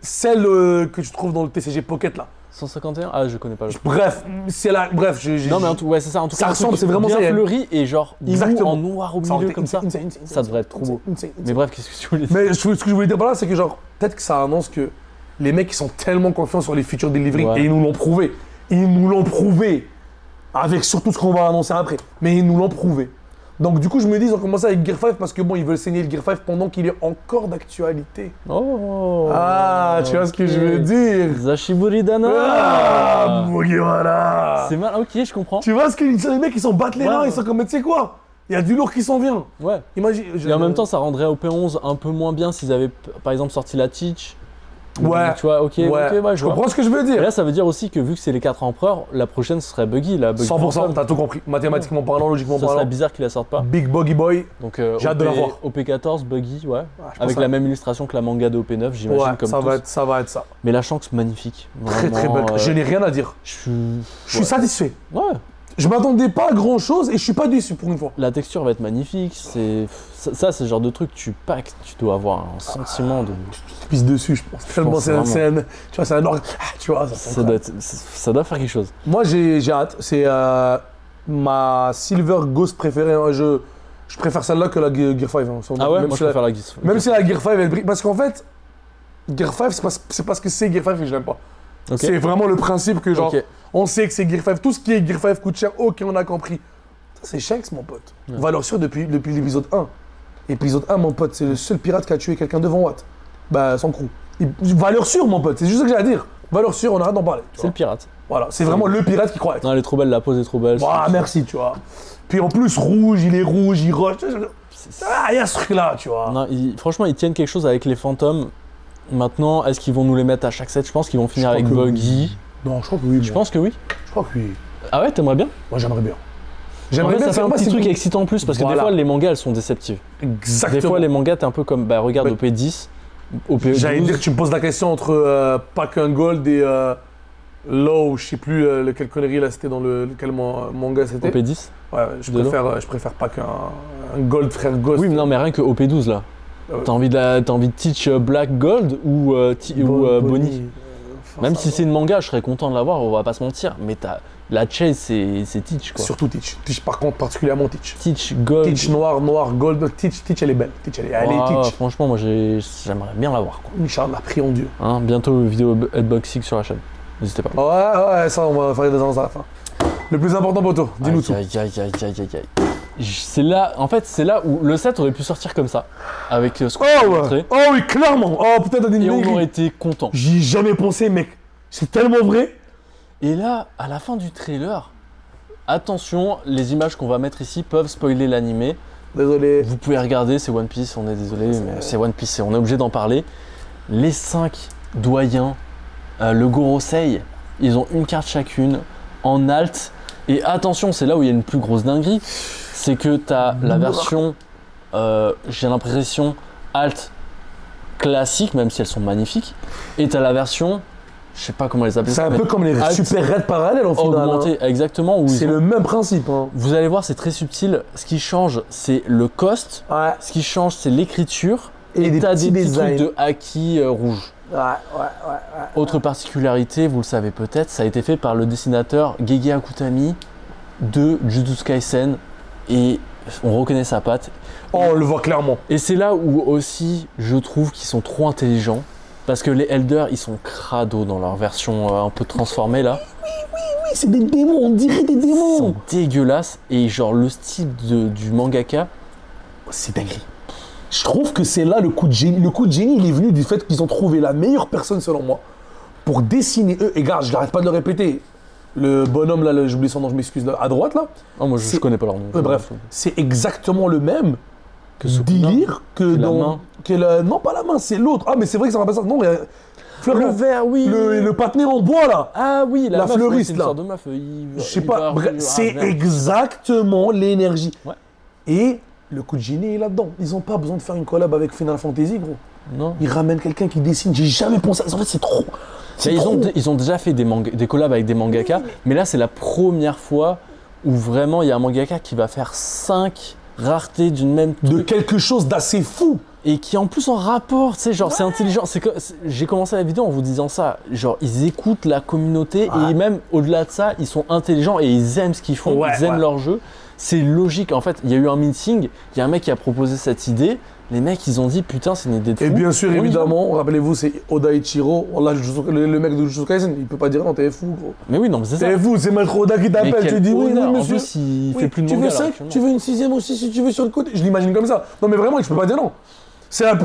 celle que tu trouves dans le TCG Pocket là. 151? Ah, je connais pas le. Bref, c'est la. Bref, Non mais en tout, ouais, c'est ça. En tout Ça cas, un ressemble, truc c'est vraiment bien ça, il y a- fleuri et genre bleu Exactement. en noir au milieu comme ça. Ça devrait être trop beau. Mais bref, qu'est-ce que tu voulais dire? Mais ce que je voulais dire par là, c'est que genre, peut-être que ça annonce que les mecs ils sont tellement confiants sur les futurs delivery Ouais. et ils nous l'ont prouvé. Ils nous l'ont prouvé. Avec surtout ce qu'on va annoncer après. Mais ils nous l'ont prouvé. Donc du coup, je me dis, ils ont commencé avec Gear 5 parce que bon, ils veulent saigner le Gear 5 pendant qu'il est encore d'actualité. Oh. Ah, tu vois ce que je veux dire? Zashiburidana. Ah, Mugiwara. C'est mal. Ok, je comprends. Tu vois ce que les mecs, ils s'en battent les Ouais, reins, ouais. ils sont comme, mais tu sais quoi? Il y a du lourd qui s'en vient. Ouais. Imagine. Et en même temps, ça rendrait OP11 un peu moins bien s'ils avaient par exemple sorti la Teach. Ouais. Tu vois, ok, ouais, ouais, je vois. comprends ce que je veux Et dire. là, ça veut dire aussi que vu que c'est les 4 empereurs, la prochaine ce serait Buggy. La Buggy 100%, Phantom. t'as tout compris. Mathématiquement parlant, logiquement Ça serait parlant. bizarre qu'ils la sortent pas. Big Buggy Boy. Donc J'ai hâte de la voir. OP14, Buggy, ouais. je pense Avec ça. la même illustration que la manga de OP9, j'imagine, Ouais, comme ça tous. va être ça. Mais la Shanks, magnifique. Très très Vraiment, belle. Je n'ai rien à dire. Je suis. Je suis satisfait. Ouais. Je m'attendais pas à grand chose et je suis pas déçu pour une fois. La texture va être magnifique. Ça, c'est le genre de truc tu packs, tu dois avoir un sentiment de. Tu pisses dessus, je pense. Tellement pense c'est vraiment. tu vois, c'est un orgue. Tu vois, Ça doit faire quelque chose. Moi, j'ai hâte. C'est ma Silver Ghost préférée. Hein. Je préfère celle-là que la Gear 5. Hein. Ah ouais, Même moi si je préfère la Gears. Même si la Gear 5, elle brille. Parce qu'en fait, Gear 5, c'est parce que c'est Gear 5 que je l'aime pas. Ok. C'est vraiment le principe que, genre, Ok. on sait que c'est Gear 5. Tout ce qui est Gear 5 coûte cher. Ok, on a compris. Ça, c'est Shanks, mon pote. Ouais. Valeur sûre depuis l'épisode 1. Épisode 1, mon pote, c'est le seul pirate qui a tué quelqu'un devant Watt. Bah, sans crew. Valeur sûre, mon pote. C'est juste ce que j'ai à dire. Valeur sûre, on arrête d'en parler. tu C'est vois. le pirate. Voilà, c'est vraiment le pirate qui croit être. Non, elle est trop belle, la pose est trop belle. Voilà, merci, tu vois. Puis en plus, rouge, il est rouge, il rush. Ah, il y a ce truc-là, tu vois. Non, franchement, ils tiennent quelque chose avec les fantômes. Maintenant, est-ce qu'ils vont nous les mettre à chaque set? Je pense qu'ils vont finir Je avec crois que Buggy. Non, je crois que oui. Je pense que oui. Je crois que oui. Ah ouais, t'aimerais bien? Moi, j'aimerais bien. En J'aimerais fait, bien ça fait faire un pas petit si- truc excitant en plus parce que Voilà. des fois, les mangas elles sont déceptives. Exactement. Des fois, les mangas, t'es un peu comme, bah regarde, Mais- OP10, OP12. J'allais dire que tu me poses la question entre Pack and Gold et Low, je sais plus quelle connerie là c'était dans quel manga c'était. OP10. Ouais, je préfère Pack un Gold frère Ghost. Oui, mais non, mais rien que OP12 là. T'as envie de teach Black Gold ou Bonnie. Même si c'est une manga, je serais content de l'avoir, on va pas se mentir. Mais la chase, c'est Teach quoi. Surtout Teach. Teach par contre, particulièrement Teach. Teach Gold. Teach noir, Gold. Teach elle est belle. Teach elle est Ouah, Teach. franchement, moi j'aimerais bien l'avoir quoi. Inch'Allah, prions Dieu. Hein, bientôt vidéo unboxing sur la chaîne. N'hésitez pas. Ouais, ça on va faire des annonces à la fin. Le plus important, Poto, dis-nous tout. Aïe, aïe, aïe, aïe, aïe, aïe. C'est là, en fait, c'est là où le set aurait pu sortir comme ça, avec ce qu'on Oh a ouais. montré, Oh oui, clairement. Oh putain, t'as des et on dingueries. aurait été content. J'y ai jamais pensé, mec. C'est tellement vrai. Et là, à la fin du trailer, attention, les images qu'on va mettre ici peuvent spoiler l'animé. Désolé. Vous pouvez regarder, c'est One Piece, on est désolé, mais c'est One Piece et on est obligé d'en parler. Les 5 doyens, le Gorosei, ils ont une carte chacune en alt. Et attention, c'est là où il y a une plus grosse dinguerie, c'est que tu as la version, j'ai l'impression, alt classique, même si elles sont magnifiques, et tu as la version je sais pas comment les appeler. C'est un peu comme les super raids parallèles au final. Augmenté, exactement. C'est le même principe. Hein. Vous allez voir, c'est très subtil. Ce qui change, c'est le cost. Ouais. Ce qui change, c'est l'écriture. Et des t'as petits des petits designs. trucs de haki rouge. Ouais. Autre particularité, vous le savez peut-être, ça a été fait par le dessinateur Gege Akutami de Jujutsu Kaisen et on reconnaît sa patte. Oh, on le voit clairement. Et c'est là où aussi je trouve qu'ils sont trop intelligents parce que les Elders ils sont crado dans leur version un peu transformée là. Oui, c'est des démons, on dirait des démons. Ils sont dégueulasses et genre le style du mangaka. C'est dingue. Je trouve que c'est là le coup de génie. Le coup de génie, il est venu du fait qu'ils ont trouvé la meilleure personne, selon moi, pour dessiner eux. Et gars, je n'arrête pas de le répéter. Le bonhomme, là, j'oublie son nom, je m'excuse, à droite, là. Oh, moi, je connais pas leur nom. Bref, c'est exactement le même que ce délire que dans... Non, pas la main, c'est l'autre. Ah, mais c'est vrai que ça m'appelle ça. Non, le vert, oui. Le patiné en bois, là. Ah oui, la meuf, fleuriste, une là. sorte de meuf. Je sais pas. Bref, c'est exactement l'énergie. Ouais. Et le coup de génie est là-dedans. Ils n'ont pas besoin de faire une collab avec Final Fantasy, gros. Non. Ils ramènent quelqu'un qui dessine. J'ai jamais pensé à ça. En fait, c'est trop. Ils ont déjà fait des collabs avec des mangaka, mais là, c'est la première fois où vraiment il y a un mangaka qui va faire 5 raretés d'une même. De quelque chose d'assez fou. Et qui en plus en rapport, tu sais, genre c'est intelligent. J'ai commencé la vidéo en vous disant ça. Genre, ils écoutent la communauté et même au-delà de ça, ils sont intelligents et ils aiment ce qu'ils font, ils aiment leur jeu. C'est logique. En fait, il y a eu un meeting, il y a un mec qui a proposé cette idée. Les mecs, ils ont dit putain, c'est une idée de fou. Et bien sûr, évidemment, rappelez-vous, c'est Oda Ichiro. Là, le mec de Jujutsu Kaisen, il peut pas dire non, t'es fou, gros. Mais oui, non, mais c'est ça. T'es fou, c'est Maître Oda qui t'appelle. Tu dis oui, monsieur. En plus, il fait plus de manga. Tu veux 5, tu veux une 6ème aussi si tu veux sur le côté. Je l'imagine comme ça. Non, mais vraiment, je peux pas dire non.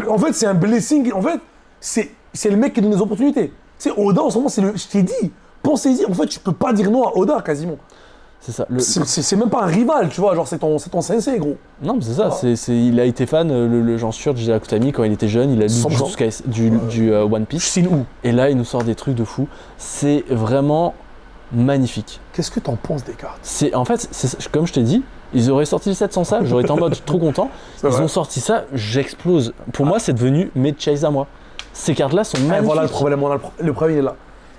En fait, c'est un blessing. En fait, c'est le mec qui donne des opportunités. Tu sais, Oda, en ce moment, je t'ai dit, pensez-y. En fait, tu peux pas dire non à Oda quasiment. C'est ça. C'est même pas un rival, tu vois, genre c'est ton sensei, gros. Non, mais c'est ça, il a été fan, j'en suis sûr, de Gege Akutami, quand il était jeune, il a lu du One Piece. Et là, il nous sort des trucs de fou. C'est vraiment magnifique. Qu'est-ce que t'en penses des cartes? En fait, comme je t'ai dit, ils auraient sorti le set sans ça, j'aurais été en mode trop content. Ils ont sorti ça, j'explose. Pour moi, c'est devenu mes chase à moi. Ces cartes-là sont magnifiques. Voilà le problème, le problème il est là.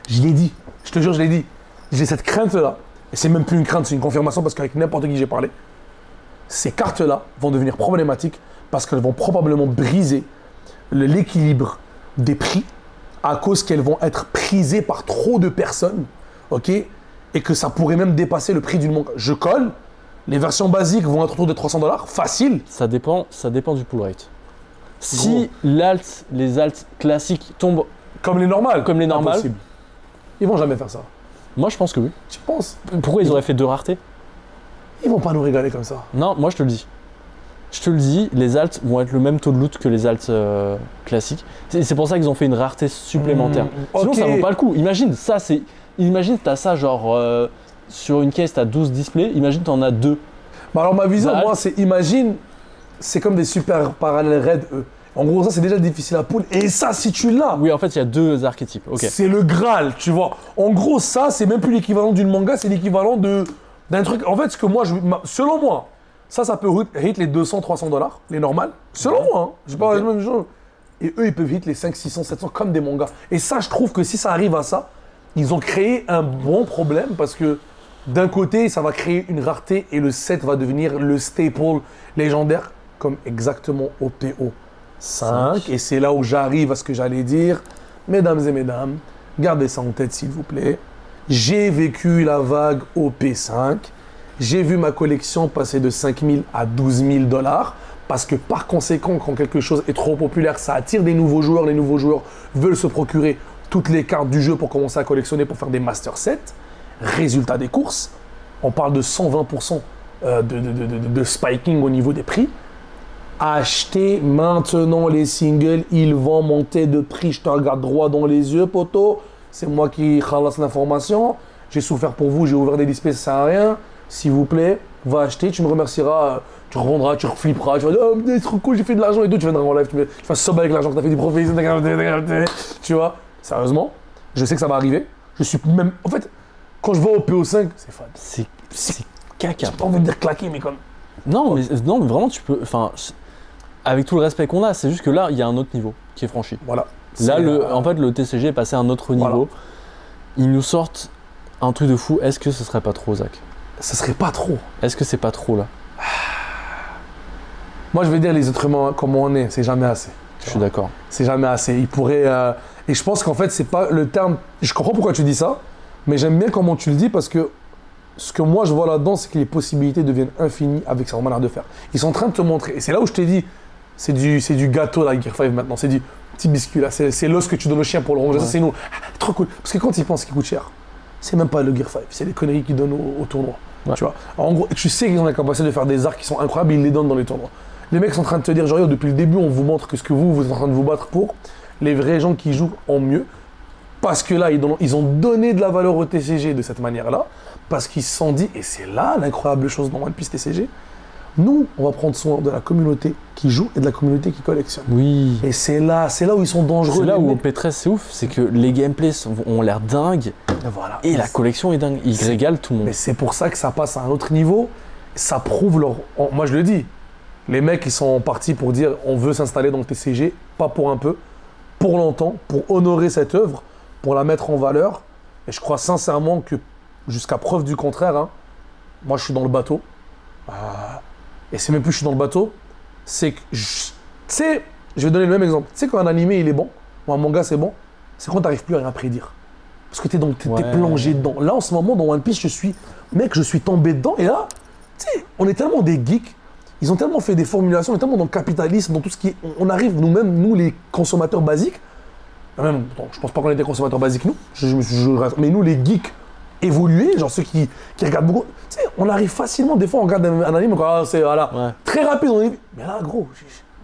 Je l'ai dit, je te jure, je l'ai dit. J'ai cette crainte-là. Et c'est même plus une crainte, c'est une confirmation parce qu'avec n'importe qui j'ai parlé, ces cartes-là vont devenir problématiques parce qu'elles vont probablement briser l'équilibre des prix à cause qu'elles vont être prisées par trop de personnes, ok? Et que ça pourrait même dépasser le prix d'une manga. Je colle, les versions basiques vont être autour de $300, facile. Ça dépend du pull rate. Si les alts classiques tombent comme les normales, impossible. Ils vont jamais faire ça. Moi, je pense que oui. Tu penses? Pourquoi ils auraient fait 2 raretés? Ils vont pas nous régaler comme ça. Non, moi je te le dis. Je te le dis, les alts vont être le même taux de loot que les alts classiques. C'est pour ça qu'ils ont fait une rareté supplémentaire. Sinon, ça vaut pas le coup. Imagine, t'as ça genre sur une caisse, t'as 12 displays. Imagine, t'en as 2. Bah alors, ma vision, moi, c'est imagine, c'est comme des super parallèles raids, eux. En gros, ça, c'est déjà difficile à pull. Et ça, si tu l'as. Oui, en fait, il y a 2 archétypes. Okay. C'est le Graal, tu vois. En gros, ça, c'est même plus l'équivalent d'une manga, c'est l'équivalent d'un truc. En fait, ce que moi, selon moi, ça peut hit les $200-300, les normales. Selon moi, hein. J'ai pas la même chose. Et eux, ils peuvent hit les 500-600-700 comme des mangas. Et ça, je trouve que si ça arrive à ça, ils ont créé un bon problème parce que d'un côté, ça va créer une rareté et le set va devenir le staple légendaire, comme exactement OPO 5. Et c'est là où j'arrive à ce que j'allais dire. Mesdames et mesdames, gardez ça en tête s'il vous plaît. J'ai vécu la vague OP5. J'ai vu ma collection passer de 5 000 à 12 000 $. Parce que par conséquent, quand quelque chose est trop populaire, ça attire des nouveaux joueurs. Les nouveaux joueurs veulent se procurer toutes les cartes du jeu pour commencer à collectionner, pour faire des master sets. Résultat des courses, on parle de 120% de spiking au niveau des prix. Achetez maintenant les singles, ils vont monter de prix. Je te regarde droit dans les yeux, poto. C'est moi qui ralasse l'information. J'ai souffert pour vous, j'ai ouvert des displays, ça sert à rien. S'il vous plaît, va acheter, tu me remercieras, tu revendras, tu reflipperas, tu vas dire, oh, c'est trop cool, j'ai fait de l'argent et tout. Tu viendras en live, tu fais sub avec l'argent que tu as fait du profit. Tu vois, sérieusement, je sais que ça va arriver. Je suis même. En fait, quand je vois au PO5, c'est fade. C'est caca. J'ai pas envie de dire claquer, mais comme. Non, mais vraiment, tu peux. Enfin, avec tout le respect qu'on a, c'est juste que là, il y a un autre niveau qui est franchi. Voilà. Là, en fait, le TCG est passé à un autre niveau. ils nous sortent un truc de fou. Est-ce que ce serait pas trop, Zach? Ça serait pas trop. Est-ce que c'est pas trop là? Moi, je vais dire les êtres humains, comment on est, c'est jamais assez. Je suis d'accord. C'est jamais assez. Il pourrait. Et je pense qu'en fait, c'est pas le terme. Je comprends pourquoi tu dis ça, mais j'aime bien comment tu le dis parce que ce que moi je vois là-dedans, c'est que les possibilités deviennent infinies avec sa manière de faire. Ils sont en train de te montrer. Et c'est là où je t'ai dit, c'est du gâteau, la Gear 5 maintenant. C'est du petit biscuit là. C'est l'os que tu donnes au chien pour le ronger. Ouais. Ça, c'est nous. Trop cool. Parce que quand ils pensent qu'il coûte cher, c'est même pas le Gear 5, c'est les conneries qu'ils donnent au tournoi. Ouais. Tu vois. Alors, en gros, tu sais qu'ils ont la capacité de faire des arcs qui sont incroyables, ils les donnent dans les tournois. Les mecs sont en train de te dire, genre, depuis le début, on vous montre que ce que vous êtes en train de vous battre pour, les vrais gens qui jouent en mieux, parce que là, ils ont donné de la valeur au TCG de cette manière-là, parce qu'ils se sont dit, et c'est là l'incroyable chose dans One Piece TCG, nous, on va prendre soin de la communauté qui joue et de la communauté qui collectionne. Oui. Et c'est là où ils sont dangereux. C'est là les où mecs. OP13 c'est ouf, c'est que les gameplays ont l'air dingues Et voilà. et la collection est dingue. Ils régalent tout le monde. Mais c'est pour ça que ça passe à un autre niveau. Ça prouve leur. Moi, je le dis. Les mecs, ils sont partis pour dire on veut s'installer dans le TCG, pas pour un peu, pour longtemps, pour honorer cette œuvre, pour la mettre en valeur. Et je crois sincèrement que, jusqu'à preuve du contraire, hein, moi, je suis dans le bateau. Et c'est même plus je suis dans le bateau, c'est que. Tu sais, je vais donner le même exemple. Tu sais, quand un animé, il est bon, ou un manga, c'est bon, c'est quand tu n'arrives plus à rien prédire. Parce que t'es plongé dedans. Là, en ce moment, dans One Piece, je suis tombé dedans. Et là, tu sais, on est tellement des geeks. Ils ont tellement fait des formulations, on est tellement dans le capitalisme, dans tout ce qui est. On arrive, nous-mêmes, nous, les consommateurs basiques. Même, je pense pas qu'on est des consommateurs basiques, nous. Mais nous, les geeks évolués, genre ceux qui regardent beaucoup. Tu sais, on arrive facilement, des fois, on regarde un anime, c'est voilà. Ouais. Très rapide, on dit. Mais là, gros.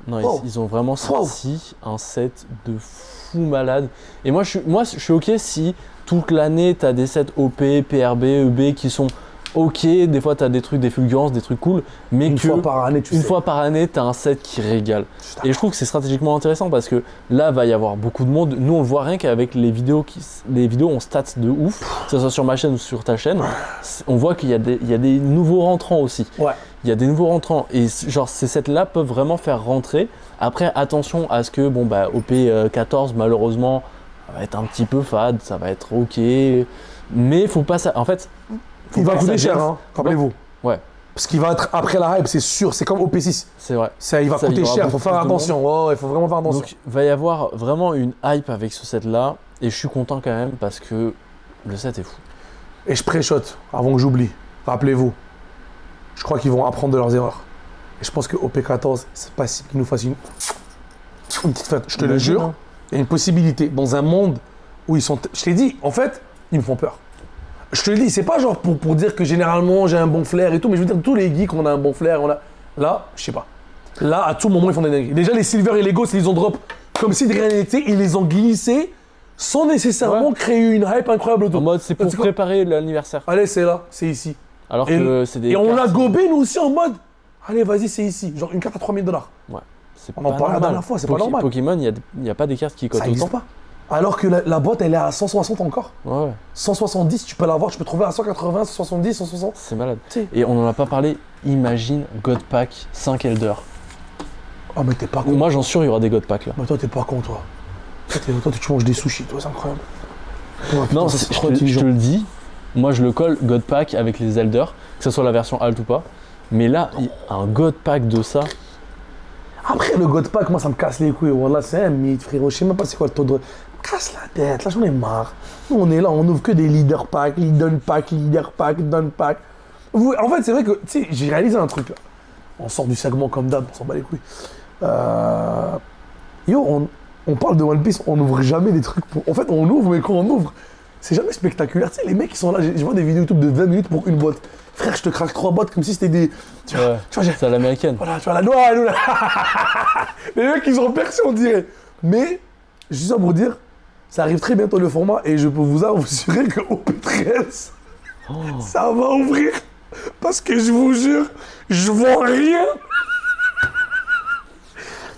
Non, Wow. ils ont vraiment sorti un set de fou malade. Et moi, je suis OK si toute l'année, tu as des sets OP, PRB, EB qui sont OK. Des fois, tu as des trucs, des fulgurances, des trucs cool. Mais Une fois par année, une fois par année, tu as un set qui régale. Et je trouve que c'est stratégiquement intéressant parce que là, va y avoir beaucoup de monde. Nous, on le voit rien qu'avec les vidéos ont stats de ouf, que ce soit sur ma chaîne ou sur ta chaîne. On voit qu'il y a des nouveaux rentrants aussi. Ouais. Il y a des nouveaux rentrants et genre ces sets-là peuvent vraiment faire rentrer. Après, attention à ce que OP 14 malheureusement ça va être un petit peu fade, ça va être OK, mais faut pas ça. En fait, il va coûter cher, hein, rappelez-vous. Ouais. Parce qu'il va être après la hype, c'est sûr. C'est comme OP6. C'est vrai. Il va coûter cher. Il faut faire attention. Il faut vraiment faire attention. Donc, il va y avoir vraiment une hype avec ce set-là et je suis content quand même parce que le set est fou. Et je pré-shot avant que j'oublie. Rappelez-vous. Je crois qu'ils vont apprendre de leurs erreurs. Et je pense que OP14, c'est pas possible qu'ils nous fassent une petite fête. Je te le jure, il y a une possibilité. Dans un monde où ils sont. Je t'ai dit, en fait, ils me font peur. Je te le dis, c'est pas genre pour dire que généralement j'ai un bon flair et tout, mais je veux dire, tous les geeks, on a un bon flair. Là, je sais pas. Là, à tout moment, ils font des dingueries. Déjà, les Silver et les Ghosts, ils les ont drop comme si de rien n'était. Ils les ont glissés sans nécessairement créer une hype incroyable autour. En mode, c'est pour préparer l'anniversaire. Allez, c'est là, c'est ici. Alors que c'est des. Et on l'a gobé, nous aussi, en mode. Allez, vas-y, c'est ici. Genre une carte à 3000 $. Ouais. On en parlait la dernière fois, c'est pas normal. Pokémon, il n'y a pas des cartes qui coûtent autant. Ça n'existe pas. Alors que la boîte, elle est à 160 encore. Ouais. 170, tu peux l'avoir, tu peux trouver à 180, 170, 160. C'est malade. Et on n'en a pas parlé. Imagine God Pack 5 Elder. Oh, mais t'es pas con. Moi, j'en suis sûr, il y aura des God Pack là. Mais toi, t'es pas con, toi. Toi, tu manges des sushis, toi, c'est incroyable. Oh, putain, non, c'est trop intelligent. Je te le dis. Moi, je le colle God Pack avec les Elder, que ce soit la version Alt ou pas. Mais là, un God Pack de ça. Après, le God Pack, moi, ça me casse les couilles. Voilà, c'est un mythe, frérot. Je sais même pas c'est quoi le taux de. Casse la tête, là, j'en ai marre. Nous, on est là, on ouvre que des leader pack, leader pack, leader pack, done pack. En fait, c'est vrai que, tu sais, j'ai réalisé un truc là. On sort du segment comme d'hab, on s'en bat les couilles. On parle de One Piece, on n'ouvre jamais des trucs pour. En fait, on ouvre, mais quand on ouvre, c'est jamais spectaculaire. Tu sais, les mecs qui sont là, je vois des vidéos YouTube de 20 minutes pour une boîte. Frère, je te craque 3 boîtes comme si c'était des. Tu vois, c'est à l'américaine. Voilà, tu vois, la noix, nous, là. Les mecs, ils ont percé, on dirait. Mais, juste ça pour dire, ça arrive très bientôt le format et je peux vous assurer que OP13, ça va ouvrir. Parce que je vous jure, je vends rien.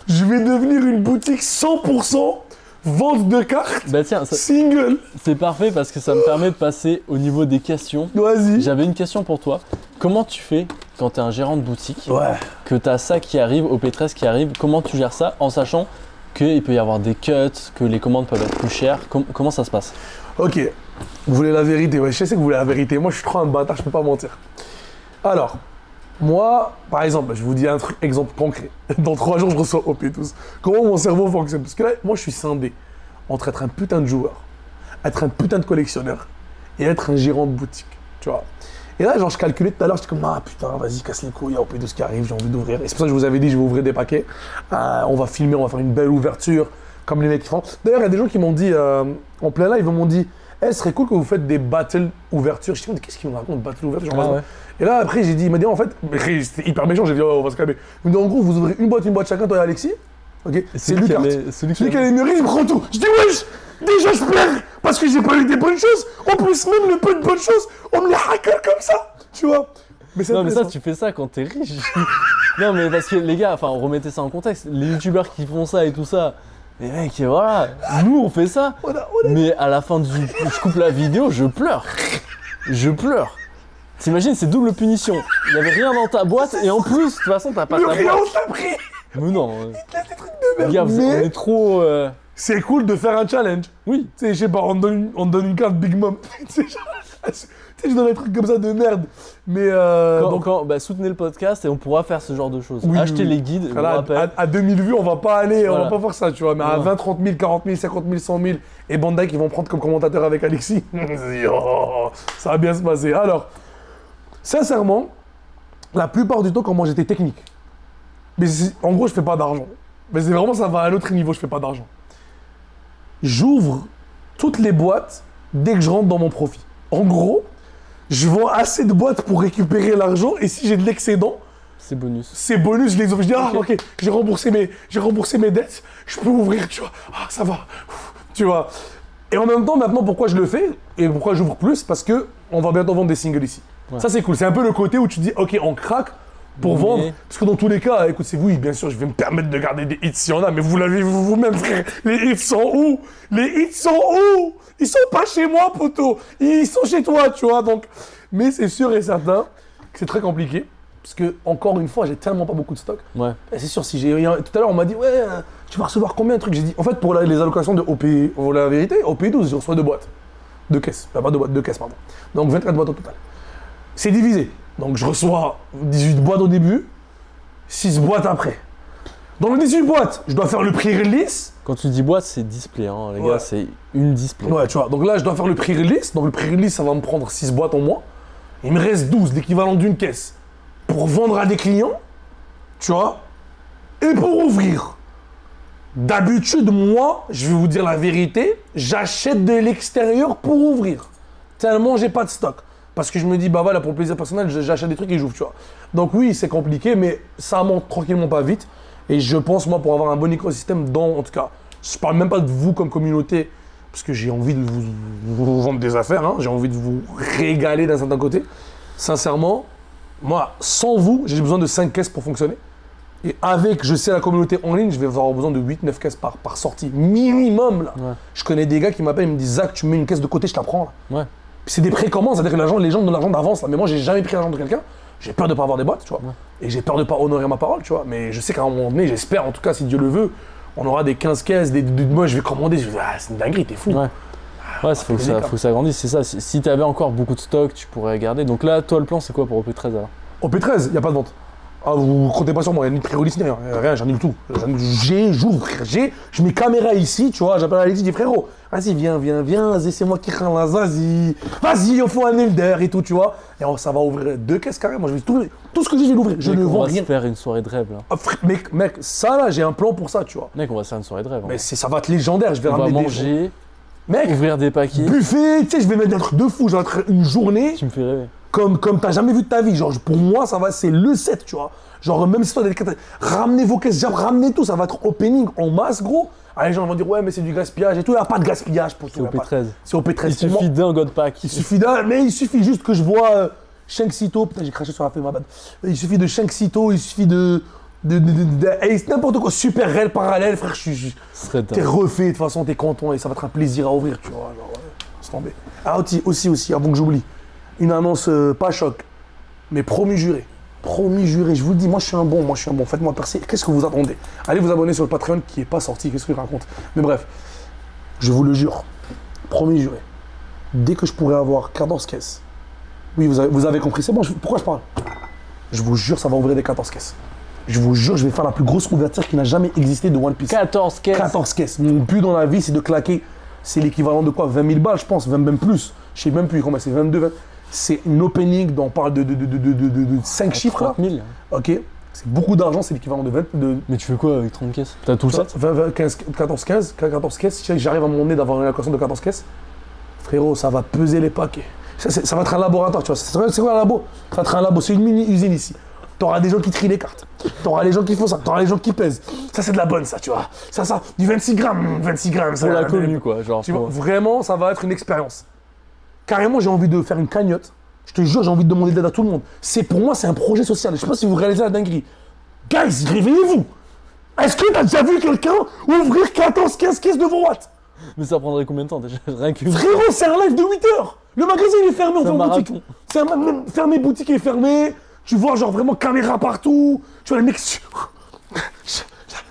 Je vais devenir une boutique 100% vente de cartes, bah tiens, single. C'est parfait parce que ça me permet de passer au niveau des questions. Vas-y. J'avais une question pour toi. Comment tu fais quand tu es un gérant de boutique, que tu as ça qui arrive, OP13 qui arrive, comment tu gères ça en sachant qu'il peut y avoir des cuts, que les commandes peuvent être plus chères? Comment ça se passe? Ok, vous voulez la vérité, ouais, je sais que vous voulez la vérité. Moi, je suis trop un bâtard, je peux pas mentir. Alors, moi, par exemple, je vous dis un truc, exemple concret. Dans 3 jours, je reçois OP12. Comment mon cerveau fonctionne? Parce que là, moi, je suis scindé entre être un putain de joueur, être un putain de collectionneur et être un gérant de boutique, tu vois. Et là, genre, je calculais tout à l'heure, j'étais comme, ah putain, vas-y, casse les couilles, il y a OP12 qui arrive, j'ai envie d'ouvrir. Et c'est pour ça que je vous avais dit, je vais ouvrir des paquets. On va filmer, on va faire une belle ouverture, comme les mecs qui font. D'ailleurs, il y a des gens qui m'ont dit, en plein live, ils m'ont dit, ce serait cool que vous faites des battle ouvertures. Je me dis, qu'est-ce qu'ils me racontent, battle ouverture? Ouais. Et là, après, j'ai dit, il m'a dit, en fait, c'était hyper méchant, j'ai dit, oh, on va se calmer. Il m'a dit, en gros, vous ouvrez une boîte chacun, toi et Alexis. Ok, c'est lui qui a les mûris, il prend tout. Je dis, wesh, déjà je perds parce que j'ai pas eu des bonnes choses. En plus, même le peu de bonnes choses, on me les hacker comme ça, tu vois. Mais non, mais ça, tu fais ça quand t'es riche. Non, mais parce que les gars, enfin, remettez ça en contexte. Les youtubeurs qui font ça et tout ça, les mecs, voilà, nous on fait ça. Mais à la fin je coupe la vidéo, je pleure. Je pleure. T'imagines, c'est double punition. Il y avait rien dans ta boîte et en plus, de toute façon, t'as pas ta boîte. On t'a pris. Mais non. Il a des trucs de merde. Les gars, on est trop. C'est cool de faire un challenge. Oui. Tu sais, je sais pas, on donne une carte Big Mom. Tu sais, je donne des trucs comme ça de merde. Mais soutenez le podcast et on pourra faire ce genre de choses. Oui, Achetez les guides. Voilà, à 2000 vues, on va pas aller, on va pas faire ça, tu vois. Mais à 20, 30 000, 40 000, 50 000, 100 000, et Bandai qui vont prendre comme commentateur avec Alexis, ça va bien se passer. Alors, sincèrement, la plupart du temps, quand moi j'étais technique, mais en gros, je fais pas d'argent. Mais c'est vraiment, ça va à un autre niveau, je fais pas d'argent. J'ouvre toutes les boîtes dès que je rentre dans mon profit. En gros, je vends assez de boîtes pour récupérer l'argent et si j'ai de l'excédent, c'est bonus. C'est bonus, je les ouvre. Je dis, ah ok, j'ai remboursé mes dettes, je peux ouvrir, tu vois. Ah, ça va, tu vois. Et en même temps, maintenant, pourquoi je le fais et pourquoi j'ouvre plus? Parce que on va bientôt vendre des singles ici. Ouais. Ça, c'est cool. C'est un peu le côté où tu dis, ok, on craque pour vendre. Parce que dans tous les cas, écoute, c'est oui, bien sûr, je vais me permettre de garder des hits s'il y en a, mais vous l'avez vu vous-même, frère. Les hits sont où? Les hits sont où? Ils sont pas chez moi, poteau. Ils sont chez toi, tu vois. Donc, mais c'est sûr et certain que c'est très compliqué. Parce que, encore une fois, j'ai tellement pas beaucoup de stock. Ouais. C'est sûr, si j'ai rien. Tout à l'heure, on m'a dit, ouais, tu vas recevoir combien de trucs? J'ai dit, en fait, pour les allocations de OP, pour la vérité, OP12, je reçois 2 boîtes. 2 caisses. Pas 2 boîtes, 2 caisses, pardon. Donc, 24 boîtes au total. C'est divisé. Donc, je reçois 18 boîtes au début, 6 boîtes après. Dans les 18 boîtes, je dois faire le pré-release. Quand tu dis boîte, c'est display, hein, les gars, c'est une display. Ouais, tu vois. Donc là, je dois faire le pré-release. Donc, le pré-release, ça va me prendre 6 boîtes en moins. Il me reste 12, l'équivalent d'une caisse, pour vendre à des clients, tu vois, et pour ouvrir. D'habitude, moi, je vais vous dire la vérité, j'achète de l'extérieur pour ouvrir. Tellement j'ai pas de stock. Parce que je me dis, bah voilà, pour le plaisir personnel, j'achète des trucs et j'ouvre, tu vois. Donc oui, c'est compliqué, mais ça monte tranquillement pas vite. Et je pense, moi, pour avoir un bon écosystème, en tout cas, je parle même pas de vous comme communauté, parce que j'ai envie de vous vendre des affaires, hein, j'ai envie de vous régaler d'un certain côté. Sincèrement, moi, sans vous, j'ai besoin de 5 caisses pour fonctionner. Et avec, je sais, la communauté en ligne, je vais avoir besoin de 8-9 caisses par sortie, minimum, là. Ouais. Je connais des gars qui m'appellent, ils me disent, Zach, tu mets une caisse de côté, je la prends, là. Ouais. C'est des précommandes, c'est-à-dire que les gens donnent l'argent d'avance, là. Mais moi, j'ai jamais pris l'argent de quelqu'un. J'ai peur de pas avoir des boîtes, tu vois. Ouais. Et j'ai peur de pas honorer ma parole, tu vois. Mais je sais qu'à un moment donné, j'espère, en tout cas, si Dieu le veut, on aura des 15 caisses, moi, je vais commander, je vais dire, ah, c'est une dinguerie, t'es fou. Ouais. Ouais, il faut que ça grandisse, c'est ça. Si tu avais encore beaucoup de stock, tu pourrais garder. Donc là, toi, le plan, c'est quoi pour OP13 alors? OP13, il n'y a pas de vente. Ah, vous comptez pas sur moi, il n'y a ni de pré-release ni rien. Rien, j'annule tout. J'ouvre, je mets caméra ici, tu vois, j'appelle Alexis, je dis frérot, vas-y, viens, vas-y, c'est moi qui crains là, vas-y, il faut un elder et tout, tu vois. Et ça va ouvrir 2 caisses carrément. Moi, je vais tout ce que j'ai, je vais l'ouvrir. Je ne vends rien. On va se faire une soirée de rêve là. Ah, mec, ça là, j'ai un plan pour ça, tu vois. Mec, on va se faire une soirée de rêve. Mais ça va être légendaire, je vais ramener des manger. Mec, ouvrir des paquets. Buffet, tu sais, je vais mettre un truc de fou, je vais mettre une journée. Tu me fais rêver. Comme t'as jamais vu de ta vie. Genre, pour moi, c'est le set, tu vois. Genre, même si toi, ramenez vos caisses, ramenez tout, ça va être opening en masse, gros. Ah, les gens vont dire, ouais, mais c'est du gaspillage et tout. Il n'y a pas de gaspillage pour tout. C'est OP13. C'est OP13. Il suffit d'un God Pack. Il suffit juste que je vois Shanksito. Putain, j'ai craché sur la feuille, ma bad. Il suffit de Shanksito, il suffit de n'importe quoi. Super réel, parallèle, frère. T'es refait, de toute façon, t'es content et ça va être un plaisir à ouvrir, tu vois. Genre, c'est tombé. Ah, aussi, avant que j'oublie. Une annonce pas choc, mais promis juré. Promis juré, je vous le dis, moi je suis un bon. Faites-moi percer. Qu'est-ce que vous attendez? Allez vous abonner sur le Patreon qui n'est pas sorti. Qu'est-ce que je raconte? Mais bref, je vous le jure. Promis juré. dès que je pourrais avoir 14 caisses. Oui, vous avez compris, c'est bon, pourquoi je parle? Je vous jure, ça va ouvrir des 14 caisses. Je vous jure, je vais faire la plus grosse ouverture qui n'a jamais existé de One Piece. 14 caisses. 14 caisses. Mon but dans la vie, c'est de claquer. C'est l'équivalent de quoi? 20 000 balles, je pense, 20 même plus. Je sais même plus comment c'est, 22, 20. C'est une opening dont on parle de 5 chiffres là. 30 000. Ok. C'est beaucoup d'argent, c'est l'équivalent de 20. Mais tu fais quoi avec 30 caisses? T'as tout le set? 14 caisses. Si j'arrive à mon nez d'avoir une allocation de 14 caisses, frérot, ça va peser les paquets. Ça va être un laboratoire, tu vois. C'est quoi un labo? Ça va être un labo, c'est une mini-usine ici. T'auras des gens qui trient les cartes. T'auras les gens qui font ça. T'auras les gens qui pèsent. Ça, c'est de la bonne, ça, tu vois. Ça, du 26 grammes. 26 grammes, ça. Pour la commu, quoi. Genre, tu vois, vraiment, ça va être une expérience. Carrément, j'ai envie de faire une cagnotte. Je te jure, j'ai envie de demander de l'aide à tout le monde. Pour moi, c'est un projet social. Je sais pas si vous réalisez la dinguerie. Guys, réveillez-vous. Est-ce que t'as déjà vu quelqu'un ouvrir 15 caisses devant Watt? Mais ça prendrait combien de temps déjà? Rien que... Frérot, c'est un live de 8 heures. Le magasin, il est fermé, on fait en boutique. C'est même fermé, boutique est fermée. Tu vois, genre vraiment caméra partout. Tu vois, les mecs.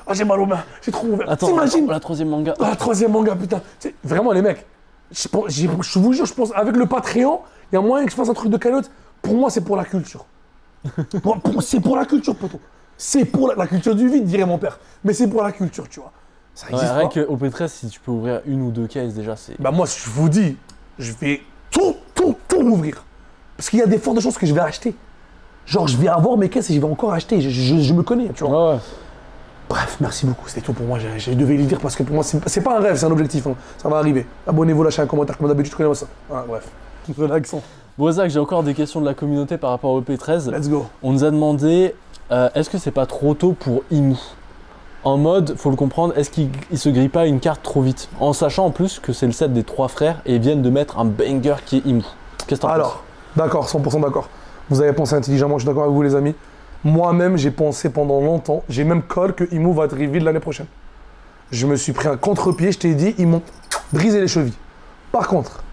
Oh, j'ai mal aux mains. J'ai trop ouvert. Attends, t'imagines? la troisième manga. La troisième manga, putain. Vraiment, les mecs. Je vous jure, je pense, avec le Patreon, il y a moyen que je fasse un truc de cagnotte. Pour moi, c'est pour la culture. C'est pour la culture, poto. C'est pour la culture du vide, dirait mon père. Mais c'est pour la culture, tu vois. Ça existe rien pas. qu'au P13, si tu peux ouvrir une ou deux cases déjà, c'est. Bah, moi, je vous dis, je vais tout ouvrir. Parce qu'il y a des fortes chances que je vais acheter. Genre, je vais avoir mes caisses et je vais encore acheter. Je me connais, tu vois. Ouais. Bref, merci beaucoup. C'était tout pour moi. Je devais le dire parce que pour moi, c'est pas un rêve, c'est un objectif. Hein. Ça va arriver. Abonnez-vous, lâchez un commentaire comme d'habitude, tu connais ça. Voilà, bref. Relaxant. Bon, Zach, j'ai encore des questions de la communauté par rapport au P13. Let's go. On nous a demandé est-ce que c'est pas trop tôt pour Imu? En mode, faut le comprendre, est-ce qu'il se grille pas une carte trop vite? En sachant en plus que c'est le set des 3 frères et ils viennent de mettre un banger qui est Imu. Qu'est-ce que t'en penses? Alors, d'accord, 100% d'accord. Vous avez pensé intelligemment, je suis d'accord avec vous, les amis. Moi-même, j'ai pensé pendant longtemps, j'ai même call que Imu va être reveal l'année prochaine. Je me suis pris un contre-pied, je t'ai dit, ils m'ont brisé les chevilles. Par contre,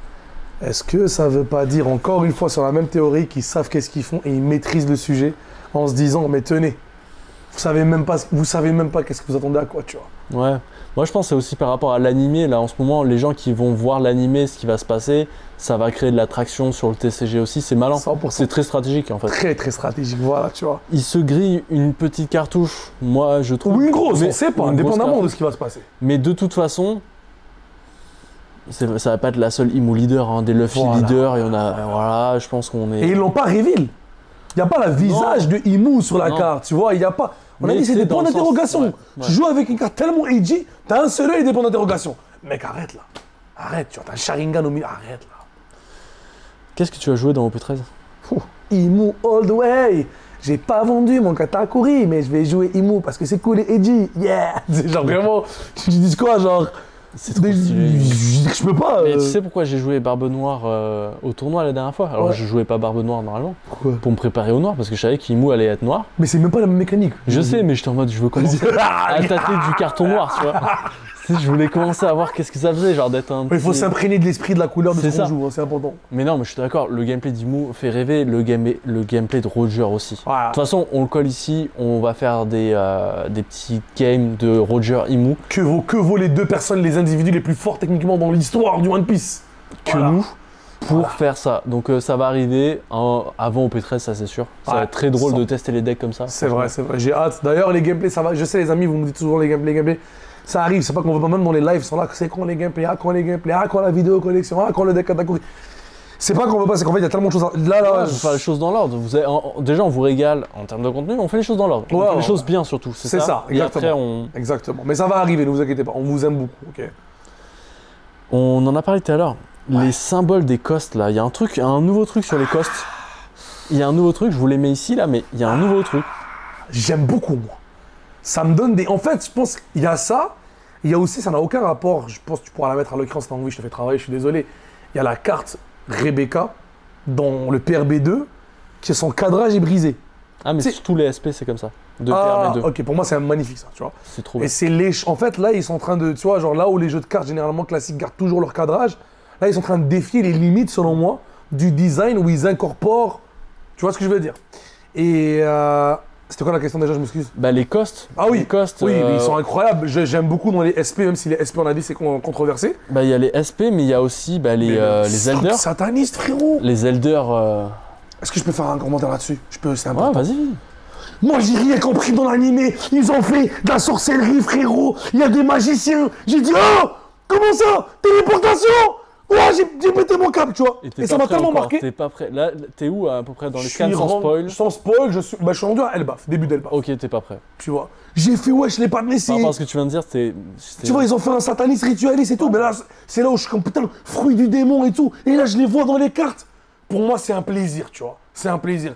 est-ce que ça veut pas dire, encore une fois, sur la même théorie, qu'ils savent qu'est-ce qu'ils font et ils maîtrisent le sujet en se disant, mais tenez, vous savez même pas qu'est-ce que vous attendez à quoi, tu vois. Ouais. Moi, je pense que c'est aussi par rapport à l'animé. Là, en ce moment, les gens qui vont voir l'animé, ce qui va se passer, ça va créer de l'attraction sur le TCG aussi. C'est malin. 100%. C'est très stratégique, en fait. Très, très stratégique, voilà, tu vois. Il se grille une petite cartouche, moi, je trouve. Ou une grosse, mais, on sait pas, indépendamment de ce qui va se passer. Mais de toute façon, ça va pas être la seule Imu leader. Hein. Des Luffy leaders, il y en a. Voilà, je pense qu'on est. Et ils l'ont pas reveal. Il n'y a pas le visage de Imu sur la carte, tu vois. Il n'y a pas. On a dit c'est des points d'interrogation. Ouais. Tu joues avec une carte tellement edgy, t'as un seul œil et des points d'interrogation. Mec, arrête là. Arrête, tu vois, t'as un Sharingan au milieu. Arrête là. Qu'est-ce que tu as joué dans OP13? Imu all the way. J'ai pas vendu mon Katakuri, mais je vais jouer Imu parce que c'est cool et edgy. Yeah. C'est genre vraiment. Tu dis quoi, genre. C'est trop stylé. Je peux pas. Mais tu sais pourquoi j'ai joué Barbe Noire au tournoi la dernière fois? Alors je jouais pas Barbe Noire normalement. Pourquoi? Pour me préparer au noir parce que je savais qu'Imu allait être noir. Mais c'est même pas la même mécanique. Je sais, mais j'étais en mode je veux commencer à tâter du carton noir, tu vois. Je voulais commencer à voir qu'est-ce que ça faisait, genre d'être un. Il faut s'imprégner de l'esprit, de la couleur de ce qu'on joue, hein, c'est important. Mais non, mais je suis d'accord, le gameplay d'Imu fait rêver, le gameplay de Roger aussi. Voilà. De toute façon, on le colle ici, on va faire des petits games de Roger Imu. Que vaut les deux personnes, les individus les plus forts techniquement dans l'histoire du One Piece que nous pour faire ça. Donc ça va arriver avant OP13, ça c'est sûr. Ça va être très drôle de tester les decks comme ça. C'est vrai, j'ai hâte. D'ailleurs, les gameplays, ça va. Je sais, les amis, vous me dites toujours les gameplays. Ça arrive, c'est pas qu'on veut pas, même dans les lives, ils sont là, c'est quand les gameplays, quand la vidéo collection, quand le deck Katakuri. C'est pas qu'on veut pas, c'est qu'en fait, il y a tellement de choses. Là, on fait les choses dans l'ordre. Déjà, on vous régale en termes de contenu, on fait les choses dans l'ordre. On fait les choses bien surtout. C'est ça, exactement. Et après, Exactement. Mais ça va arriver, ne vous inquiétez pas, on vous aime beaucoup, ok. On en a parlé tout à l'heure. Les symboles des costs, là, il y a un nouveau truc sur les costs. Il y a un nouveau truc, je vous les mets ici, là, mais il y a un nouveau truc. J'aime beaucoup, moi. Ça me donne des. En fait, je pense qu'il y a ça. Il y a aussi, ça n'a aucun rapport. Je pense que tu pourras la mettre à l'écran si t'as envie. Je te fais travailler, je suis désolé. Il y a la carte Rebecca dans le PRB2 qui son cadrage est brisé. Ah, mais sur tous les SP, c'est comme ça. De PRB2. Ok, pour moi, c'est magnifique ça, tu vois. C'est trop bien. Et c'est les. En fait, là, ils sont en train de. Tu vois, genre là où les jeux de cartes généralement classiques gardent toujours leur cadrage, là, ils sont en train de défier les limites, selon moi, du design où ils incorporent. Tu vois ce que je veux dire? Et. C'était quoi la question déjà, je m'excuse? Bah les costs. Ah oui, les costs, oui, ils sont incroyables. J'aime beaucoup dans les SP, même si les SP, on a dit, c'est controversé. Bah il y a les SP, mais il y a aussi les elders. Sataniste, frérot. Les elders. Est-ce que je peux faire un commentaire là-dessus? C'est Ouais, important. vas-y. Moi, j'ai rien compris dans l'animé. Ils ont fait de la sorcellerie, frérot. Il y a des magiciens. J'ai dit, oh, comment ça? Téléportation? Ouais, j'ai pété mon câble, tu vois. Et ça m'a tellement marqué. T'es pas prêt. Là, t'es où à peu près dans les scans sans spoil? Sans spoil, je suis rendu à Elbaf, début d'Elbaf. Ok, t'es pas prêt. Tu vois. J'ai fait, ouais, je l'ai pas laissé. Par rapport à ce que tu viens de dire, c'était. Tu vois, ils ont fait un sataniste ritualiste et tout. Mais là, c'est là où je suis comme putain, fruit du démon et tout. Et là, je les vois dans les cartes. Pour moi, c'est un plaisir, tu vois. C'est un plaisir.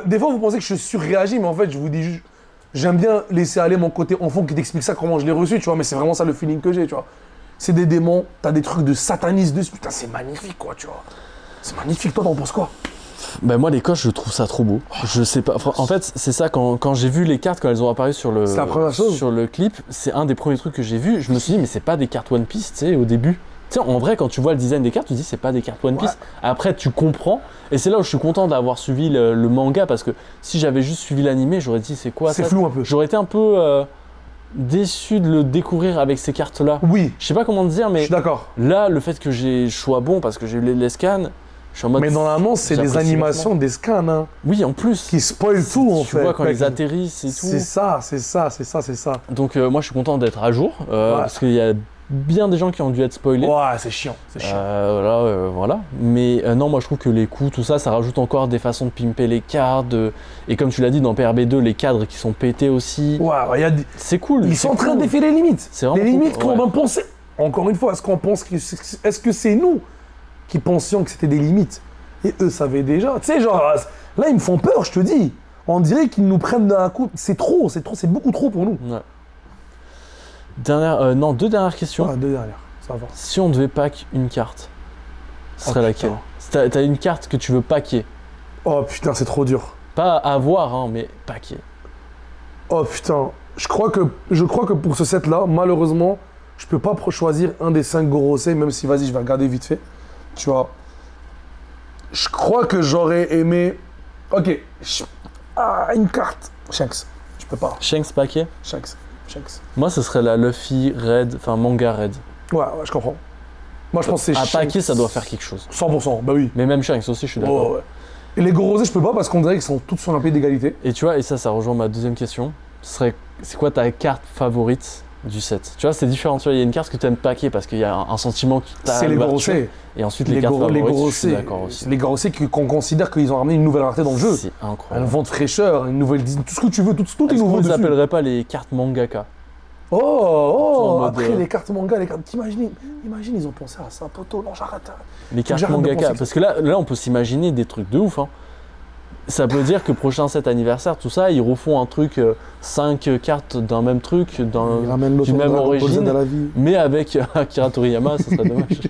Des fois, vous pensez que je surréagis, mais en fait, je vous dis juste, j'aime bien laisser aller mon côté enfant qui t'explique ça, comment je l'ai reçu, tu vois. Mais c'est vraiment ça le feeling que j'ai, tu vois. C'est des démons, t'as des trucs de satanistes dessus. Putain, c'est magnifique, quoi, tu vois. C'est magnifique. Toi, t'en penses quoi? Bah moi les coches je trouve ça trop beau. Je sais pas. En fait c'est ça quand j'ai vu les cartes quand elles ont apparu sur le clip, c'est un des premiers trucs que j'ai vu. Je me suis dit mais c'est pas des cartes One Piece, tu sais, au début. Tu sais, en vrai quand tu vois le design des cartes, tu te dis c'est pas des cartes One Piece. Ouais. Après tu comprends et c'est là où je suis content d'avoir suivi le manga parce que si j'avais juste suivi l'animé, j'aurais dit c'est quoi ça? C'est flou un peu. J'aurais été un peu déçu de le découvrir avec ces cartes là. Oui. Je sais pas comment te dire mais je suis d'accord. Là le fait que je sois bon parce que j'ai eu les scans. Mais normalement, c'est des animations, des scans. Hein, oui, en plus. Qui spoilent tout, en fait. Tu vois, quand ils atterrissent et tout. C'est ça. Donc, moi, je suis content d'être à jour. Parce qu'il y a bien des gens qui ont dû être spoilés. Ouais, c'est chiant. Voilà. Mais non, moi, je trouve que les coups, tout ça, ça rajoute encore des façons de pimper les cartes. Et comme tu l'as dit, dans PRB2, les cadres qui sont pétés aussi. Ouais, c'est cool. Ils sont en train de défier les limites. C'est vraiment les limites qu'on va penser. Encore une fois, est-ce que c'est nous qui pensions que c'était des limites. Et eux savaient déjà. Tu sais, genre, là, ils me font peur, je te dis. On dirait qu'ils nous prennent d'un coup. C'est beaucoup trop pour nous. Ouais. Deux dernières questions. Ouais, deux dernières, ça va. Si on devait pack une carte, ce serait laquelle? T'as une carte que tu veux packer. Oh putain, c'est trop dur. Pas avoir, hein, mais packer. Oh putain, je crois que pour ce set-là, malheureusement, je peux pas choisir un des 5 Gorosei, même si, vas-y, je vais regarder vite fait. Tu vois, je crois que j'aurais aimé. Ok, une carte. Shanks, je peux pas. Shanks paquet. Shanks. Moi, ce serait la Luffy Red, enfin manga Red. Ouais, je comprends. Moi, je pense que c'est Shanks. À paquet, ça doit faire quelque chose. 100%, bah oui. Mais même Shanks aussi, je suis d'accord. Ouais. Et les Gorosei, je peux pas parce qu'on dirait qu'ils sont tous sur un pied d'égalité. Et tu vois, et ça rejoint ma deuxième question. C'est quoi ta carte favorite du set? Tu vois, c'est différent. Tu vois, il y a une carte que tu aimes paquer parce qu'il y a un sentiment qui t'a. C'est les Gorosei. Et ensuite, les cartes favorites, je suis d'accord aussi. Les Gorosei qu'on considère qu'ils ont ramené une nouvelle rareté dans le jeu. C'est incroyable. Un vent de fraîcheur, une nouvelle design, tout ce que tu veux, tout est nouveau dessus. Ils appelleraient pas les cartes mangaka? Après les cartes manga, t'imagines, ils ont pensé à ça, poto, non, j'arrête. Les cartes mangaka, parce que là, on peut s'imaginer des trucs de ouf, hein. Ça peut dire que prochain 7 anniversaire, tout ça, ils refont un truc, 5 cartes d'un même truc, d'une même origine, mais avec Akira Toriyama, ça serait dommage.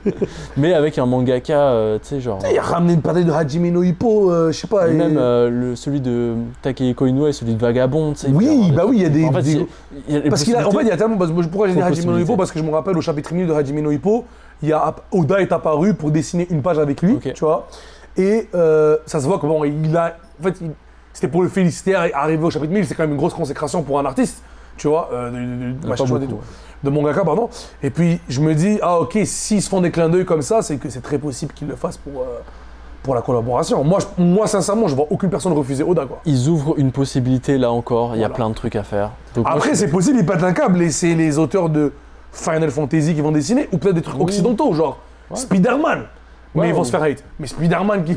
Mais avec un mangaka, tu sais, genre. Il a ramené une partie de Hajime no Ippo, je sais pas. Et même celui de Takehiko Inoue et celui de Vagabond, tu sais. Oui, bah oui, il y a des. En fait, parce qu'il y a tellement. Pourquoi j'ai dit Hajime no Ippo? Parce que je me rappelle au chapitre 1 de Hajime no Ippo, Oda est apparu pour dessiner une page avec lui, tu vois. Et ça se voit que bon, c'était pour le féliciter, arriver au chapitre 1000, c'est quand même une grosse consécration pour un artiste, tu vois, de mangaka, pardon. Et puis je me dis, ah ok, s'ils se font des clins d'œil comme ça, c'est que c'est très possible qu'ils le fassent pour la collaboration. Moi, sincèrement, je vois aucune personne refuser Oda, quoi. Ils ouvrent une possibilité là encore, il y a plein de trucs à faire. Donc, après, c'est possible, ils pètent un câble et c'est les auteurs de Final Fantasy qui vont dessiner, ou peut-être des trucs occidentaux, genre Spider-Man. Mais ils vont se faire hate. Mais Spider-Man qui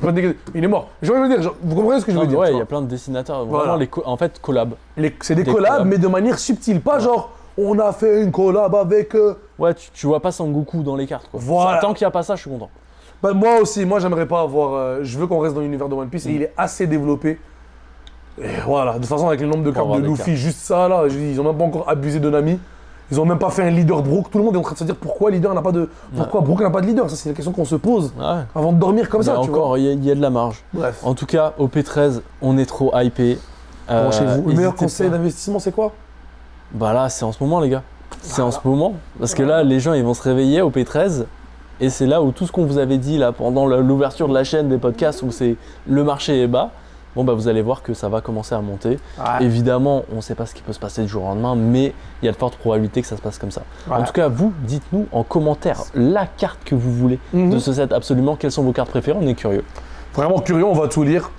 il est mort. Je veux dire, vous comprenez ce que je veux dire? Ouais, il y a plein de dessinateurs. Vraiment, en fait, collab. C'est des collabs, mais de manière subtile. Pas genre, on a fait une collab avec. Ouais, tu vois pas Sangoku dans les cartes, quoi. Voilà. Tant qu'il n'y a pas ça, je suis content. Bah, moi aussi, j'aimerais pas avoir. Je veux qu'on reste dans l'univers de One Piece et il est assez développé. Et voilà, de toute façon, avec le nombre de cartes de Luffy, juste ça, là, ils ont même pas encore abusé de Nami. Ils ont même pas fait un leader Brook. Tout le monde est en train de se dire pourquoi Brook n'a pas de leader. Ça, c'est la question qu'on se pose avant de dormir comme ça. Encore, il y a de la marge. Bref. En tout cas, au P13, on est trop hypé. Chez vous. Le meilleur conseil d'investissement, c'est quoi? Bah là, c'est en ce moment, les gars. C'est en ce moment. Parce que là, les gens, ils vont se réveiller au P13. Et c'est là où tout ce qu'on vous avait dit là pendant l'ouverture de la chaîne des podcasts, où c'est le marché est bas. bon bah vous allez voir que ça va commencer à monter. Ouais. Évidemment, on ne sait pas ce qui peut se passer du jour au lendemain, mais il y a de fortes probabilités que ça se passe comme ça. Ouais. En tout cas, vous, dites-nous en commentaire la carte que vous voulez de ce set absolument. Quelles sont vos cartes préférées? On est curieux. Vraiment curieux, on va tout lire.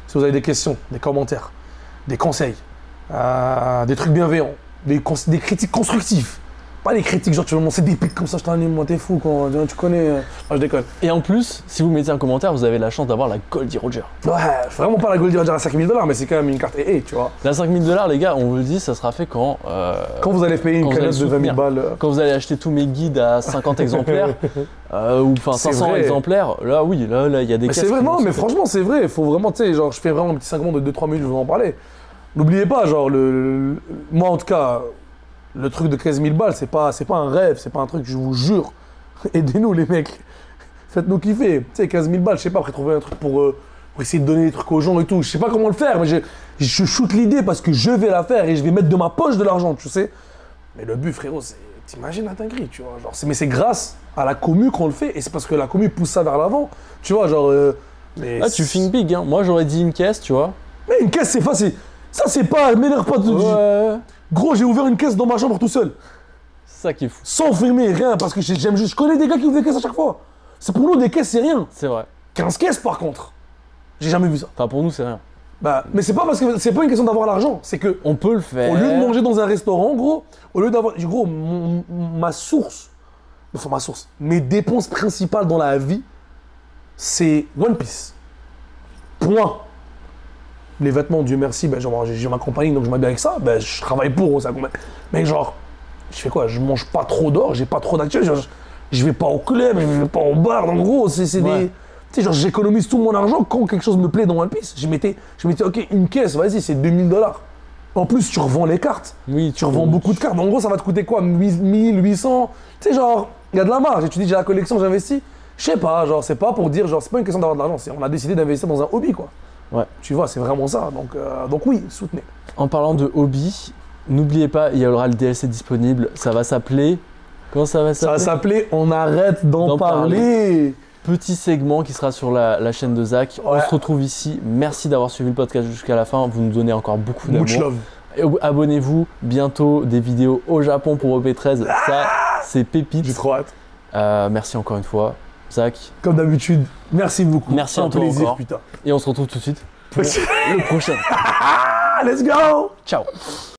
Si vous avez des questions, des commentaires, des conseils, des trucs bienveillants, des critiques constructives. Pas des critiques genre tu veux me lancer des pics comme ça, je t'anime, moi t'es fou, quand tu connais. Ah, je déconne. Et en plus, si vous mettez un commentaire, vous avez la chance d'avoir la Goldie Roger. Ouais, vraiment pas la Goldie Roger à 5000 $, mais c'est quand même une carte tu vois. La 5000 $, les gars, on vous le dit, ça sera fait quand Quand vous allez payer une cagnotte de 20 000 balles. Quand vous allez acheter tous mes guides à 50 exemplaires, ou enfin 500 vrai. exemplaires, là oui, là il y a des Mais caisses. c'est vrai, non, mais franchement, c'est vrai. Il faut vraiment, tu sais, genre, je fais vraiment un petit 5 de 2-3 minutes, je vais en parler. N'oubliez pas, genre, moi en tout cas, le truc de 15 000 balles, c'est pas un rêve, c'est pas un truc, je vous jure. Aidez-nous, les mecs. Faites-nous kiffer. Tu sais, 15 000 balles, je sais pas, après trouver un truc pour essayer de donner des trucs aux gens et tout. Je sais pas comment le faire, mais je shoot l'idée parce que je vais la faire et je vais mettre de ma poche de l'argent, tu sais. Mais le but, frérot, c'est. T'imagines la dinguerie, tu vois. Genre, mais c'est grâce à la commu qu'on le fait et c'est parce que la commu pousse ça vers l'avant. Tu vois, genre. Ah, tu think big, hein. Moi j'aurais dit une caisse, tu vois. Mais une caisse, c'est facile. Ça, c'est pas. M'énerve pas de. Ouais. Gros, j'ai ouvert une caisse dans ma chambre tout seul. C'est ça qui est fou. Sans fermer, rien, parce que j'aime juste. Je connais des gars qui ouvrent des caisses à chaque fois. C'est pour nous, des caisses, c'est rien. C'est vrai. 15 caisses, par contre. J'ai jamais vu ça. Enfin, pour nous, c'est rien. Bah, mais c'est pas parce que c'est pas une question d'avoir l'argent, c'est que On peut le faire. au lieu de manger dans un restaurant, gros, au lieu d'avoir, gros, ma source, mes dépenses principales dans la vie, c'est One Piece. Point. Les vêtements, Dieu merci, ben, genre, j'ai ma compagnie, donc je m'habille avec ça, ben, je travaille pour ça. Mais genre, je fais quoi? Je mange pas trop d'or, j'ai pas trop d'actuels, je vais pas au club, je vais pas au bar, en gros, c'est Ouais. des... Tu sais, genre, j'économise tout mon argent quand quelque chose me plaît dans One Piece. Je mettais, ok, une caisse, vas-y, c'est 2000 $. En plus, tu revends les cartes. Oui, Tu revends beaucoup de cartes. En gros, ça va te coûter quoi? 1000, 800. Tu sais, genre, il y a de la marge. Et tu dis, j'ai la collection, j'investis. Je sais pas, genre, c'est pas pour dire, genre, c'est pas une question d'avoir de l'argent. On a décidé d'investir dans un hobby, quoi. Ouais. Tu vois, c'est vraiment ça. Donc oui, soutenez. En parlant de hobby, n'oubliez pas, il y aura le DLC disponible. Ça va s'appeler. Comment ça va Ça va s'appeler? s'appeler On arrête d'en D'en parler. Petit segment qui sera sur la chaîne de Zach. On Ouais. se retrouve ici. Merci d'avoir suivi le podcast jusqu'à la fin. Vous nous donnez encore beaucoup Much d'amour. love. Et abonnez-vous. Bientôt des vidéos au Japon pour EP13. Ça, c'est pépite. J'ai trop hâte. Merci encore une fois, Zach. Comme d'habitude, merci beaucoup. Merci à un toi plaisir, encore. putain. Et on se retrouve tout de suite pour le prochain. Ah, let's go! Ciao.